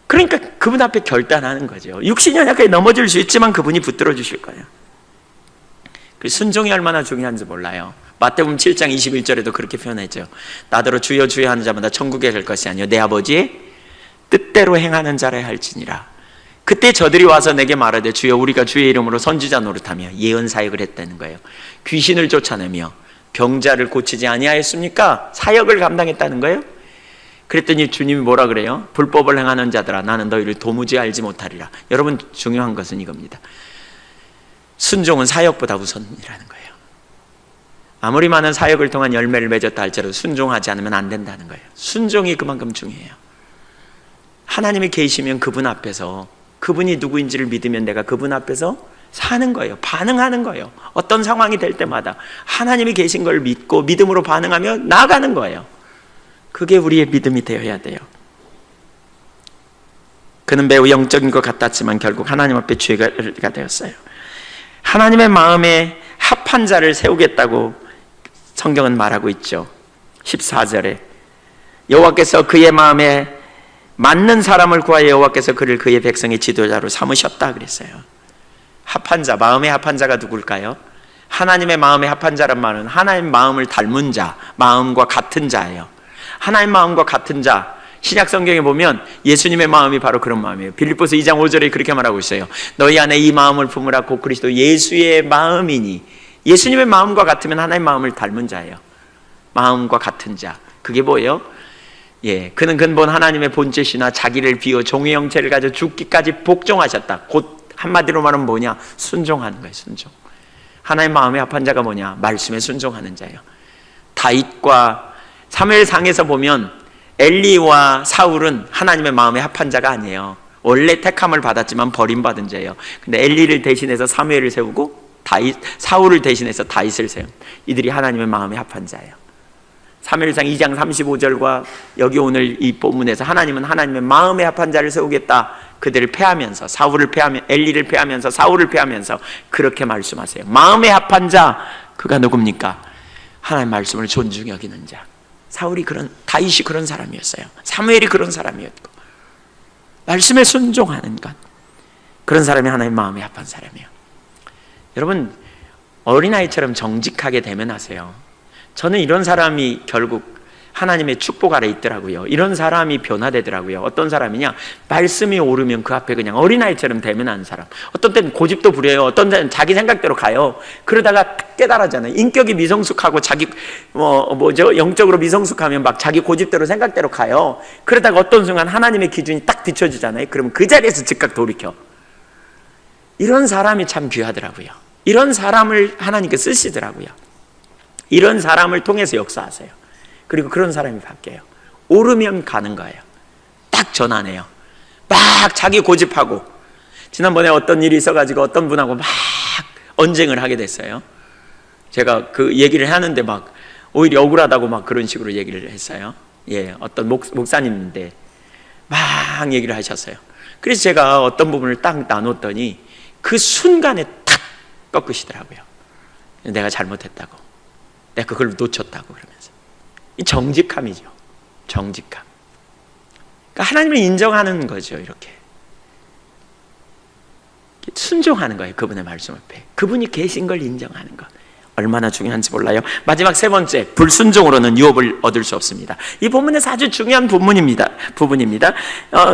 그러니까 그분 앞에 결단하는 거죠. 육신이 약하게 넘어질 수 있지만 그분이 붙들어 주실 거예요. 순종이 얼마나 중요한지 몰라요. 마태복음 7장 21절에도 그렇게 표현했죠. 나더러 주여 주여 하는 자마다 천국에 갈 것이 아니요 내 아버지의 뜻대로 행하는 자라 할지니라. 그때 저들이 와서 내게 말하되 주여 우리가 주의 이름으로 선지자 노릇하며 예언 사역을 했다는 거예요. 귀신을 쫓아내며 병자를 고치지 아니하였습니까? 사역을 감당했다는 거예요. 그랬더니 주님이 뭐라 그래요? 불법을 행하는 자들아 나는 너희를 도무지 알지 못하리라. 여러분, 중요한 것은 이겁니다. 순종은 사역보다 우선이라는 거예요. 아무리 많은 사역을 통한 열매를 맺었다 할지라도 순종하지 않으면 안 된다는 거예요. 순종이 그만큼 중요해요. 하나님이 계시면 그분 앞에서, 그분이 누구인지를 믿으면 내가 그분 앞에서 사는 거예요. 반응하는 거예요. 어떤 상황이 될 때마다 하나님이 계신 걸 믿고 믿음으로 반응하며 나아가는 거예요. 그게 우리의 믿음이 되어야 돼요. 그는 매우 영적인 것 같았지만 결국 하나님 앞에 죄가 되었어요. 하나님의 마음에 합한 자를 세우겠다고 성경은 말하고 있죠. 14절에 여호와께서 그의 마음에 맞는 사람을 구하여 여호와께서 그를 그의 백성의 지도자로 삼으셨다 그랬어요. 합한 자, 마음에 합한 자가 누굴까요? 하나님의 마음에 합한 자란 말은 하나님 마음을 닮은 자, 마음과 같은 자예요. 하나님 마음과 같은 자, 신약 성경에 보면 예수님의 마음이 바로 그런 마음이에요. 빌립보서 2장 5절에 그렇게 말하고 있어요. 너희 안에 이 마음을 품으라 곧 그리스도 예수의 마음이니. 예수님의 마음과 같으면 하나님의 마음을 닮은 자예요. 마음과 같은 자. 그게 뭐예요? 그는 근본 하나님의 본체시나 자기를 비워 종의 형체를 가져 죽기까지 복종하셨다. 곧 한마디로 말하면 뭐냐? 순종하는 거예요. 순종. 하나님 마음에 합한 자가 뭐냐? 말씀에 순종하는 자예요. 다윗과 사무엘상에서 보면 엘리와 사울은 하나님의 마음에 합한 자가 아니에요. 원래 택함을 받았지만 버림받은 자예요. 근데 엘리를 대신해서 사무엘을 세우고 사울을 대신해서 다윗을 세운, 이들이 하나님의 마음에 합한 자예요. 사무엘상 2장 35절과 여기 오늘 이 본문에서 하나님은 하나님의 마음에 합한 자를 세우겠다. 그들을 패하면서 엘리를 패하면서 사울을 패하면서 그렇게 말씀하세요. 마음에 합한 자, 그가 누굽니까? 하나님 말씀을 존중히 여기는 자. 다윗이 그런 사람이었어요. 사무엘이 그런 사람이었고, 말씀에 순종하는 것, 그런 사람이 하나님 마음에 합한 사람이에요. 여러분, 어린아이처럼 정직하게 대면하세요. 저는 이런 사람이 결국 하나님의 축복 아래 있더라고요. 이런 사람이 변화되더라고요. 어떤 사람이냐? 말씀이 오르면 그 앞에 그냥 어린아이처럼 대면하는 사람. 어떤 때는 고집도 부려요. 어떤 때는 자기 생각대로 가요. 그러다가 깨달아잖아요. 인격이 미성숙하고 자기 영적으로 미성숙하면 막 자기 고집대로 생각대로 가요. 그러다가 어떤 순간 하나님의 기준이 딱 비춰지잖아요. 그러면 그 자리에서 즉각 돌이켜. 이런 사람이 참 귀하더라고요. 이런 사람을 하나님께 쓰시더라고요. 이런 사람을 통해서 역사하세요. 그리고 그런 사람이 바뀌어요. 오르면 가는 거예요. 딱 전환해요. 막 자기 고집하고. 지난번에 어떤 일이 있어가지고 어떤 분하고 막 언쟁을 하게 됐어요. 제가 그 얘기를 하는데 막 오히려 억울하다고 막 그런 식으로 얘기를 했어요. 예, 어떤 목사님인데 막 얘기를 하셨어요. 그래서 제가 어떤 부분을 딱 나눴더니 그 순간에 탁 꺾으시더라고요. 내가 잘못했다고. 내가 그걸 놓쳤다고 그러면서. 이 정직함이죠. 정직함. 그러니까 하나님을 인정하는 거죠. 이렇게 순종하는 거예요. 그분의 말씀 앞에. 그분이 계신 걸 인정하는 것. 얼마나 중요한지 몰라요. 마지막 세 번째, 불순종으로는 유업을 얻을 수 없습니다. 이 본문에서 아주 중요한 부분입니다.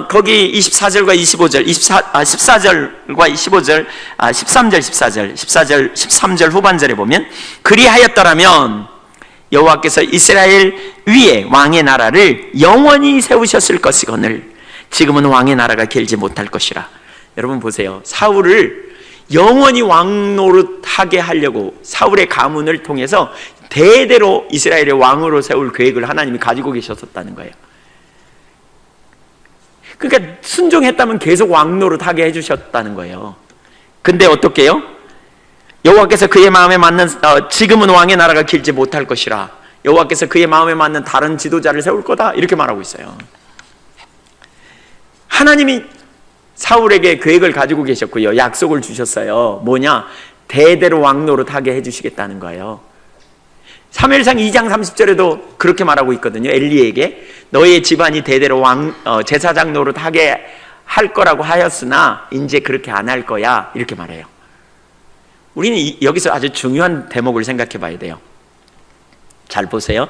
거기 24절과 25절, 14절과 25절, 13절, 14절, 13절 후반절에 보면 그리하였더라면 여호와께서 이스라엘 위에 왕의 나라를 영원히 세우셨을 것이거늘 지금은 왕의 나라가 길지 못할 것이라. 여러분 보세요. 사울을 영원히 왕 노릇하게 하려고 사울의 가문을 통해서 대대로 이스라엘의 왕으로 세울 계획을 하나님이 가지고 계셨었다는 거예요. 그러니까 순종했다면 계속 왕 노릇하게 해주셨다는 거예요. 근데 어떻게 해요? 여호와께서 그의 마음에 맞는 지금은 왕의 나라가 길지 못할 것이라. 여호와께서 그의 마음에 맞는 다른 지도자를 세울 거다 이렇게 말하고 있어요. 하나님이 사울에게 계획을 가지고 계셨고요. 약속을 주셨어요. 뭐냐? 대대로 왕 노릇하게 해주시겠다는 거예요. 사무엘상 2장 30절에도 그렇게 말하고 있거든요. 엘리에게 너의 집안이 대대로 제사장 노릇하게 할 거라고 하였으나 이제 그렇게 안 할 거야 이렇게 말해요. 우리는 여기서 아주 중요한 대목을 생각해 봐야 돼요. 잘 보세요.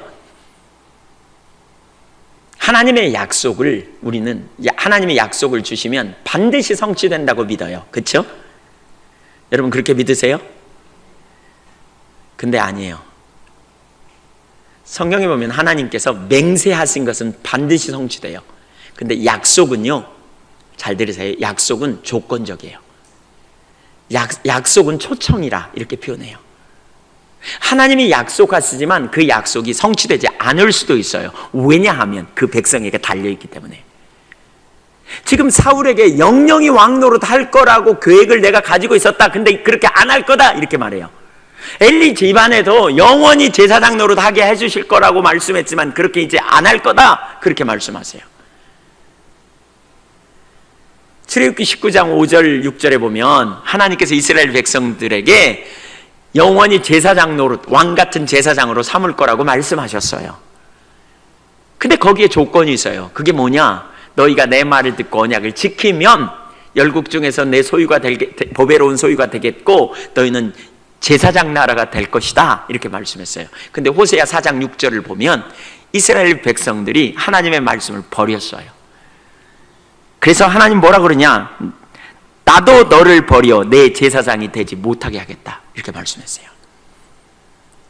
하나님의 약속을 우리는 하나님의 약속을 주시면 반드시 성취된다고 믿어요. 그렇죠? 여러분 그렇게 믿으세요? 근데 아니에요. 성경에 보면 하나님께서 맹세하신 것은 반드시 성취돼요. 근데 약속은요, 잘 들으세요. 약속은 조건적이에요. 약속은 초청이라 이렇게 표현해요. 하나님이 약속하시지만 그 약속이 성취되지 않을 수도 있어요. 왜냐하면 그 백성에게 달려있기 때문에. 지금 사울에게 영영이 왕노릇 할 거라고 계획을 내가 가지고 있었다. 근데 그렇게 안 할 거다 이렇게 말해요. 엘리 집안에도 영원히 제사장 노릇하게 해주실 거라고 말씀했지만 그렇게 이제 안 할 거다 그렇게 말씀하세요. 출애굽기 19장 5절 6절에 보면 하나님께서 이스라엘 백성들에게 영원히 제사장 노릇, 왕 같은 제사장으로 삼을 거라고 말씀하셨어요. 근데 거기에 조건이 있어요. 그게 뭐냐? 너희가 내 말을 듣고 언약을 지키면 열국 중에서 내 소유가 보배로운 소유가 되겠고 너희는 제사장 나라가 될 것이다 이렇게 말씀했어요. 근데 호세아 4장 6절을 보면 이스라엘 백성들이 하나님의 말씀을 버렸어요. 그래서 하나님 뭐라 그러냐? 나도 너를 버려 내 제사장이 되지 못하게 하겠다 이렇게 말씀했어요.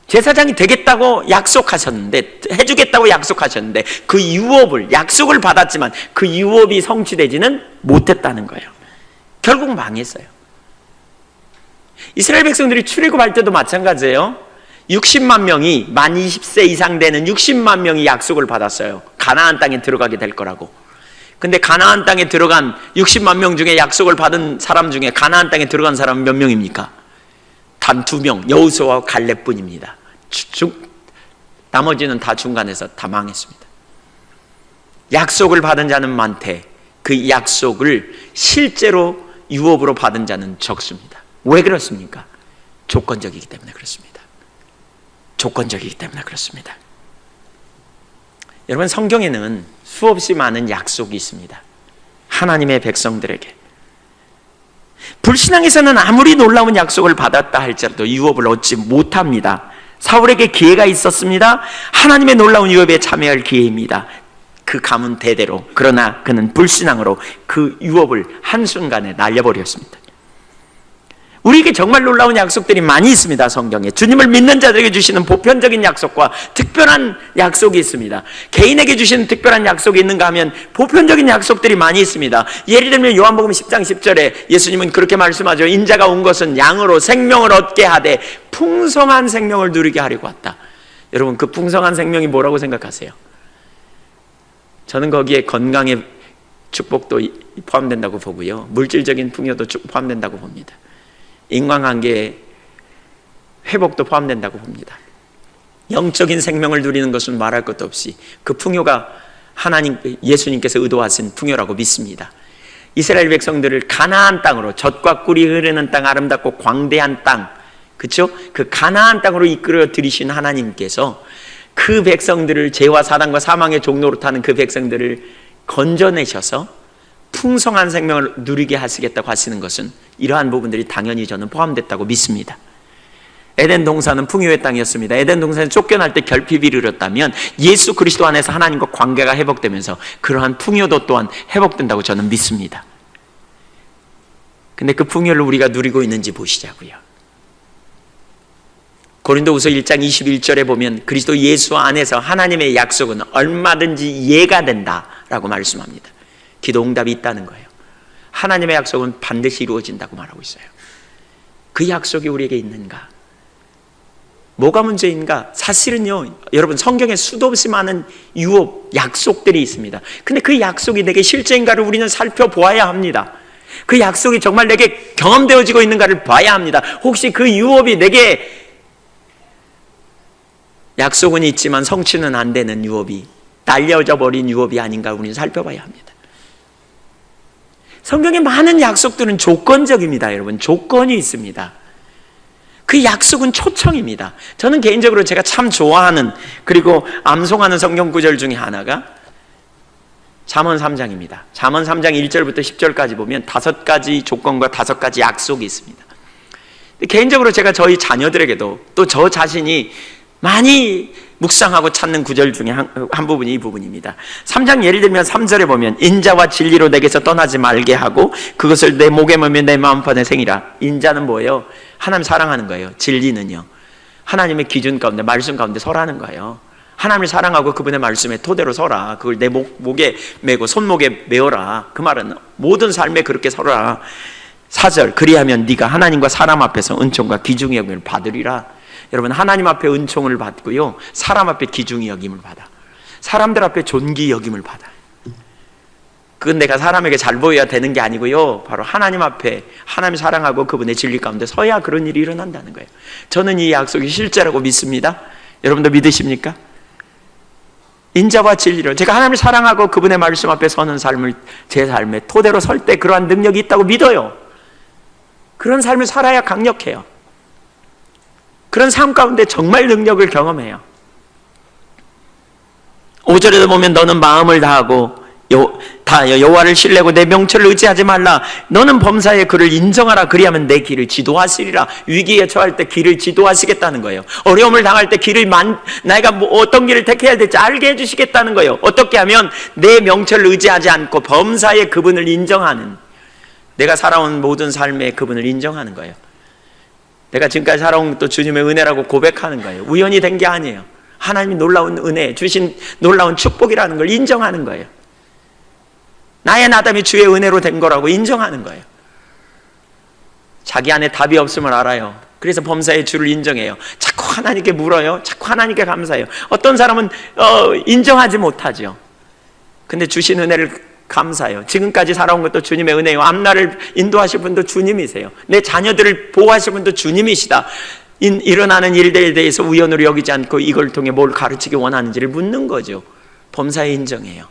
제사장이 되겠다고 약속하셨는데, 해주겠다고 약속하셨는데 그 유업을, 약속을 받았지만 그 유업이 성취되지는 못했다는 거예요. 결국 망했어요. 이스라엘 백성들이 출애굽할 때도 마찬가지예요. 60만 명이 만 20세 이상 되는 60만 명이 약속을 받았어요. 가나안 땅에 들어가게 될 거라고. 근데 가나안 땅에 들어간 60만 명 중에 약속을 받은 사람 중에 가나안 땅에 들어간 사람은 몇 명입니까? 단 2명, 여호수아와 갈렙뿐입니다. 나머지는 다 중간에서 다 망했습니다. 약속을 받은 자는 많되 그 약속을 실제로 유업으로 받은 자는 적습니다. 왜 그렇습니까? 조건적이기 때문에 그렇습니다. 조건적이기 때문에 그렇습니다. 여러분 성경에는 수없이 많은 약속이 있습니다. 하나님의 백성들에게. 불신앙에서는 아무리 놀라운 약속을 받았다 할지라도 유업을 얻지 못합니다. 사울에게 기회가 있었습니다. 하나님의 놀라운 유업에 참여할 기회입니다. 그 가문 대대로. 그러나 그는 불신앙으로 그 유업을 한순간에 날려버렸습니다. 우리에게 정말 놀라운 약속들이 많이 있습니다. 성경에 주님을 믿는 자들에게 주시는 보편적인 약속과 특별한 약속이 있습니다. 개인에게 주시는 특별한 약속이 있는가 하면 보편적인 약속들이 많이 있습니다. 예를 들면 요한복음 10장 10절에 예수님은 그렇게 말씀하죠. 인자가 온 것은 양으로 생명을 얻게 하되 풍성한 생명을 누리게 하려고 왔다. 여러분, 그 풍성한 생명이 뭐라고 생각하세요? 저는 거기에 건강의 축복도 포함된다고 보고요, 물질적인 풍요도 포함된다고 봅니다. 인간관계의 회복도 포함된다고 봅니다. 영적인 생명을 누리는 것은 말할 것도 없이 그 풍요가 예수님께서 의도하신 풍요라고 믿습니다. 이스라엘 백성들을 가나안 땅으로, 젖과 꿀이 흐르는 땅, 아름답고 광대한 땅, 그렇죠? 그 가나안 땅으로 이끌어 들이신 하나님께서 그 백성들을, 죄와 사단과 사망의 종로로 타는 그 백성들을 건져내셔서 풍성한 생명을 누리게 하시겠다고 하시는 것은 이러한 부분들이 당연히 저는 포함됐다고 믿습니다. 에덴 동산은 풍요의 땅이었습니다. 에덴 동산에 쫓겨날 때 결핍이 이르렀다면 예수 그리스도 안에서 하나님과 관계가 회복되면서 그러한 풍요도 또한 회복된다고 저는 믿습니다. 근데 그 풍요를 우리가 누리고 있는지 보시자고요. 고린도후서 1장 21절에 보면 그리스도 예수 안에서 하나님의 약속은 얼마든지 이해가 된다라고 말씀합니다. 기도 응답이 있다는 거예요. 하나님의 약속은 반드시 이루어진다고 말하고 있어요. 그 약속이 우리에게 있는가? 뭐가 문제인가? 사실은요, 여러분, 성경에 수도 없이 많은 유업, 약속들이 있습니다. 근데 그 약속이 내게 실제인가를 우리는 살펴보아야 합니다. 그 약속이 정말 내게 경험되어지고 있는가를 봐야 합니다. 혹시 그 유업이 내게 약속은 있지만 성취는 안 되는 유업이, 날려져 버린 유업이 아닌가 우리는 살펴봐야 합니다. 성경의 많은 약속들은 조건적입니다. 여러분, 조건이 있습니다. 그 약속은 초청입니다. 저는 개인적으로 제가 참 좋아하는, 그리고 암송하는 성경 구절 중에 하나가 잠언 3장입니다. 잠언 3장 1절부터 10절까지 보면 5가지 조건과 5가지 약속이 있습니다. 개인적으로 제가 저희 자녀들에게도 또 저 자신이 많이 묵상하고 찾는 구절 중에 한 부분이 이 부분입니다. 3장 예를 들면 3절에 보면 인자와 진리로 내게서 떠나지 말게 하고 그것을 내 목에 매며 내 마음판에 생이라. 인자는 뭐예요? 하나님 사랑하는 거예요. 진리는요, 하나님의 기준 가운데, 말씀 가운데 서라는 거예요. 하나님을 사랑하고 그분의 말씀에 토대로 서라. 그걸 내 목에 메고 손목에 메어라. 그 말은 모든 삶에 그렇게 서라. 4절, 그리하면 네가 하나님과 사람 앞에서 은총과 기중의 여김을 받으리라. 여러분, 하나님 앞에 은총을 받고요, 사람 앞에 기중의 여김을 받아. 사람들 앞에 존귀 여김을 받아. 그건 내가 사람에게 잘 보여야 되는 게 아니고요, 바로 하나님 앞에 하나님 사랑하고 그분의 진리 가운데 서야 그런 일이 일어난다는 거예요. 저는 이 약속이 실제라고 믿습니다. 여러분도 믿으십니까? 인자와 진리로, 제가 하나님을 사랑하고 그분의 말씀 앞에 서는 삶을 제 삶의 토대로 설 때 그러한 능력이 있다고 믿어요. 그런 삶을 살아야 강력해요. 그런 삶 가운데 정말 능력을 경험해요. 5절에도 보면 너는 마음을 다하고 여호와를 신뢰하고 내 명철을 의지하지 말라. 너는 범사에 그를 인정하라. 그리하면 내 길을 지도하시리라. 위기에 처할 때 길을 지도하시겠다는 거예요. 어려움을 당할 때 길을 내가 어떤 길을 택해야 될지 알게 해주시겠다는 거예요. 어떻게 하면 내 명철을 의지하지 않고 범사에 그분을 인정하는, 내가 살아온 모든 삶에 그분을 인정하는 거예요. 내가 지금까지 살아온 것도 주님의 은혜라고 고백하는 거예요. 우연히 된 게 아니에요. 하나님이 놀라운 은혜, 주신 놀라운 축복이라는 걸 인정하는 거예요. 나의 나담이 주의 은혜로 된 거라고 인정하는 거예요. 자기 안에 답이 없음을 알아요. 그래서 범사의 주를 인정해요. 자꾸 하나님께 물어요. 자꾸 하나님께 감사해요. 어떤 사람은 인정하지 못하죠. 근데 주신 은혜를 감사해요. 지금까지 살아온 것도 주님의 은혜요. 앞날을 인도하실 분도 주님이세요. 내 자녀들을 보호하실 분도 주님이시다. 일어나는 일들에 대해서 우연으로 여기지 않고 이걸 통해 뭘 가르치기 원하는지를 묻는 거죠. 범사에 인정해요.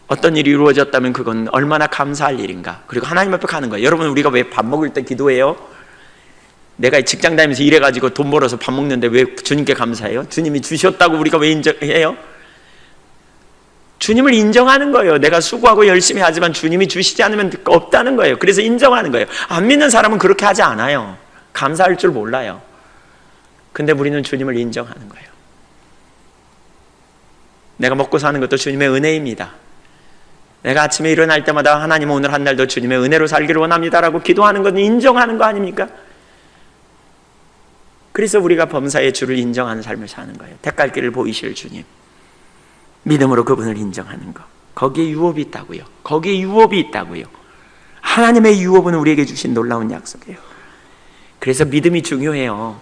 어떤 일이 이루어졌다면 그건 얼마나 감사할 일인가. 그리고 하나님 앞에 가는 거예요. 여러분, 우리가 왜 밥 먹을 때 기도해요? 내가 직장 다니면서 일해가지고 돈 벌어서 밥 먹는데 왜 주님께 감사해요? 주님이 주셨다고 우리가 왜 인정해요? 주님을 인정하는 거예요. 내가 수고하고 열심히 하지만 주님이 주시지 않으면 없다는 거예요. 그래서 인정하는 거예요. 안 믿는 사람은 그렇게 하지 않아요. 감사할 줄 몰라요. 근데 우리는 주님을 인정하는 거예요. 내가 먹고 사는 것도 주님의 은혜입니다. 내가 아침에 일어날 때마다 하나님 오늘 한 날도 주님의 은혜로 살기를 원합니다라고 기도하는 건 인정하는 거 아닙니까? 그래서 우리가 범사의 주를 인정하는 삶을 사는 거예요. 택갈길을 보이실 주님, 믿음으로 그분을 인정하는 것, 거기에 유업이 있다고요. 거기에 유업이 있다고요. 하나님의 유업은 우리에게 주신 놀라운 약속이에요. 그래서 믿음이 중요해요.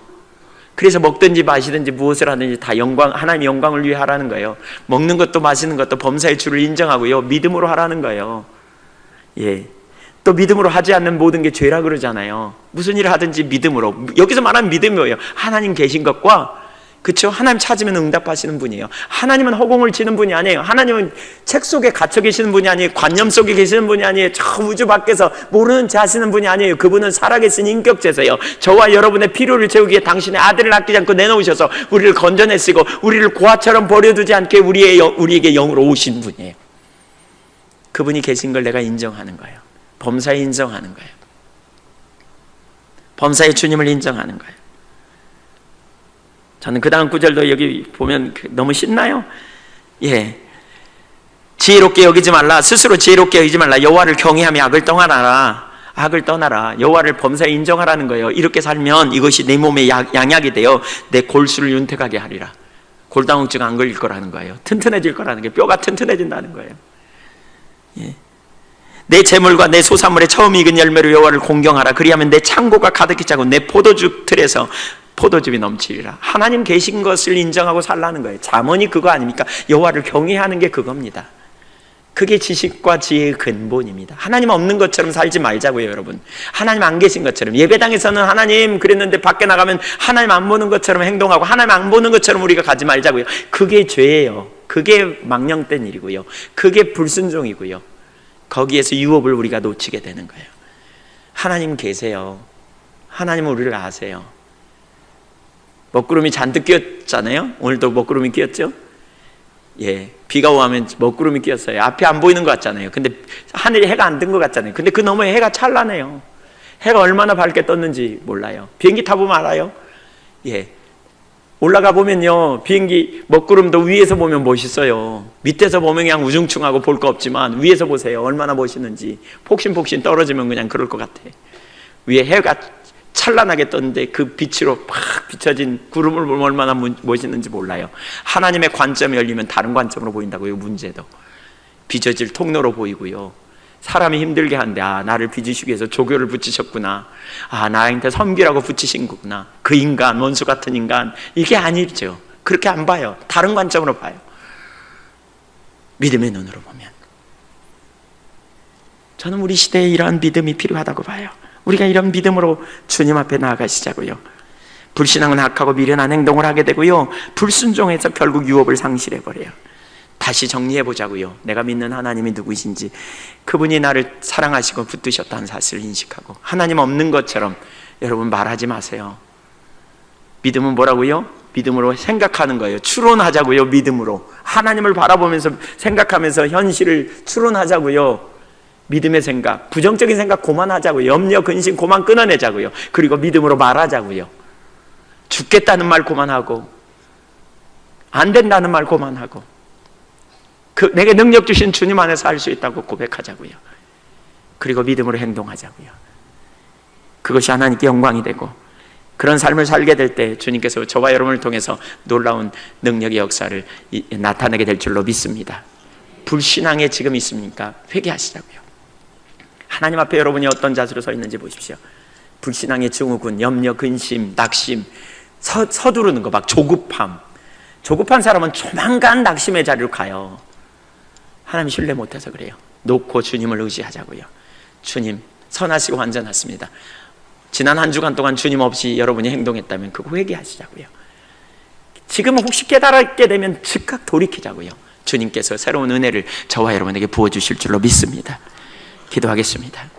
그래서 먹든지 마시든지 무엇을 하든지 다 하나님의 영광을 위해 하라는 거예요. 먹는 것도 마시는 것도 범사의 주를 인정하고요, 믿음으로 하라는 거예요. 예. 또 믿음으로 하지 않는 모든 게 죄라 그러잖아요. 무슨 일을 하든지 믿음으로. 여기서 말하는 믿음이 뭐예요? 하나님 계신 것과, 그렇죠? 하나님 찾으면 응답하시는 분이에요. 하나님은 허공을 치는 분이 아니에요. 하나님은 책 속에 갇혀 계시는 분이 아니에요. 관념 속에 계시는 분이 아니에요. 저 우주 밖에서 모르는 체 하시는 분이 아니에요. 그분은 살아계신 인격체세요. 저와 여러분의 필요를 채우기 위해 당신의 아들을 아끼지 않고 내놓으셔서 우리를 건져내시고 우리를 고아처럼 버려두지 않게 우리에게 영으로 오신 분이에요. 그분이 계신 걸 내가 인정하는 거예요. 범사에 인정하는 거예요. 범사의 주님을 인정하는 거예요. 저는 그 다음 구절도 여기 보면 너무 신나요. 예, 지혜롭게 여기지 말라. 스스로 지혜롭게 여기지 말라. 여호와를 경외하며 악을 떠나라. 악을 떠나라. 여호와를 범사에 인정하라는 거예요. 이렇게 살면 이것이 내 몸에 양약이 되어 내 골수를 윤택하게 하리라. 골다공증 안 걸릴 거라는 거예요. 튼튼해질 거라는 게, 뼈가 튼튼해진다는 거예요. 예. 내 재물과 내 소산물의 처음 익은 열매로 여호와를 공경하라. 그리하면 내 창고가 가득히 차고 내 포도주 틀에서 포도즙이 넘치리라. 하나님 계신 것을 인정하고 살라는 거예요. 잠언이 그거 아닙니까? 여호와를 경외하는 게 그겁니다. 그게 지식과 지혜의 근본입니다. 하나님 없는 것처럼 살지 말자고요, 여러분. 하나님 안 계신 것처럼. 예배당에서는 하나님 그랬는데 밖에 나가면 하나님 안 보는 것처럼 행동하고 하나님 안 보는 것처럼 우리가 가지 말자고요. 그게 죄예요. 그게 망령된 일이고요. 그게 불순종이고요. 거기에서 유업을 우리가 놓치게 되는 거예요. 하나님 계세요. 하나님은 우리를 아세요. 먹구름이 잔뜩 끼었잖아요. 오늘도 먹구름이 끼었죠. 예, 비가 오면 먹구름이 끼었어요. 앞이 안 보이는 것 같잖아요. 근데 하늘에 해가 안 든 것 같잖아요. 근데 그 너머에 해가 찬란해요. 해가 얼마나 밝게 떴는지 몰라요. 비행기 타보면 알아요. 예, 올라가 보면요, 비행기 먹구름도 위에서 보면 멋있어요. 밑에서 보면 그냥 우중충하고 볼 거 없지만 위에서 보세요. 얼마나 멋있는지. 폭신폭신 떨어지면 그냥 그럴 것 같아. 위에 해가 찬란하게 떴는데 그 빛으로 팍 비춰진 구름을 보면 얼마나 멋있는지 몰라요. 하나님의 관점이 열리면 다른 관점으로 보인다고요. 문제도 빚어질 통로로 보이고요. 사람이 힘들게 하는데, 아, 나를 빚으시기 위해서 조교를 붙이셨구나. 아, 나한테 섬기라고 붙이신 거구나. 그 인간, 원수 같은 인간. 이게 아니죠. 그렇게 안 봐요. 다른 관점으로 봐요. 믿음의 눈으로 보면. 저는 우리 시대에 이러한 믿음이 필요하다고 봐요. 우리가 이런 믿음으로 주님 앞에 나아가시자고요. 불신앙은 악하고 미련한 행동을 하게 되고요, 불순종해서 결국 유업을 상실해버려요. 다시 정리해보자고요. 내가 믿는 하나님이 누구이신지, 그분이 나를 사랑하시고 붙드셨다는 사실을 인식하고, 하나님 없는 것처럼 여러분 말하지 마세요. 믿음은 뭐라고요? 믿음으로 생각하는 거예요. 추론하자고요. 믿음으로 하나님을 바라보면서 생각하면서 현실을 추론하자고요. 믿음의 생각, 부정적인 생각 그만하자고요. 염려, 근심 그만 끊어내자고요. 그리고 믿음으로 말하자고요. 죽겠다는 말 그만하고, 안 된다는 말 그만하고, 내게 능력 주신 주님 안에서 할 수 있다고 고백하자고요. 그리고 믿음으로 행동하자고요. 그것이 하나님께 영광이 되고, 그런 삶을 살게 될 때 주님께서 저와 여러분을 통해서 놀라운 능력의 역사를 나타내게 될 줄로 믿습니다. 불신앙에 지금 있습니까? 회개하시자고요. 하나님 앞에 여러분이 어떤 자세로 서 있는지 보십시오. 불신앙의 증후군, 염려, 근심, 낙심, 서두르는 거, 막 조급함. 조급한 사람은 조만간 낙심의 자리로 가요. 하나님 신뢰 못해서 그래요. 놓고 주님을 의지하자고요. 주님, 선하시고 완전하십니다. 지난 한 주간 동안 주님 없이 여러분이 행동했다면 그거 회개하시자고요. 지금 혹시 깨달게 되면 즉각 돌이키자고요. 주님께서 새로운 은혜를 저와 여러분에게 부어주실 줄로 믿습니다. 기도하겠습니다.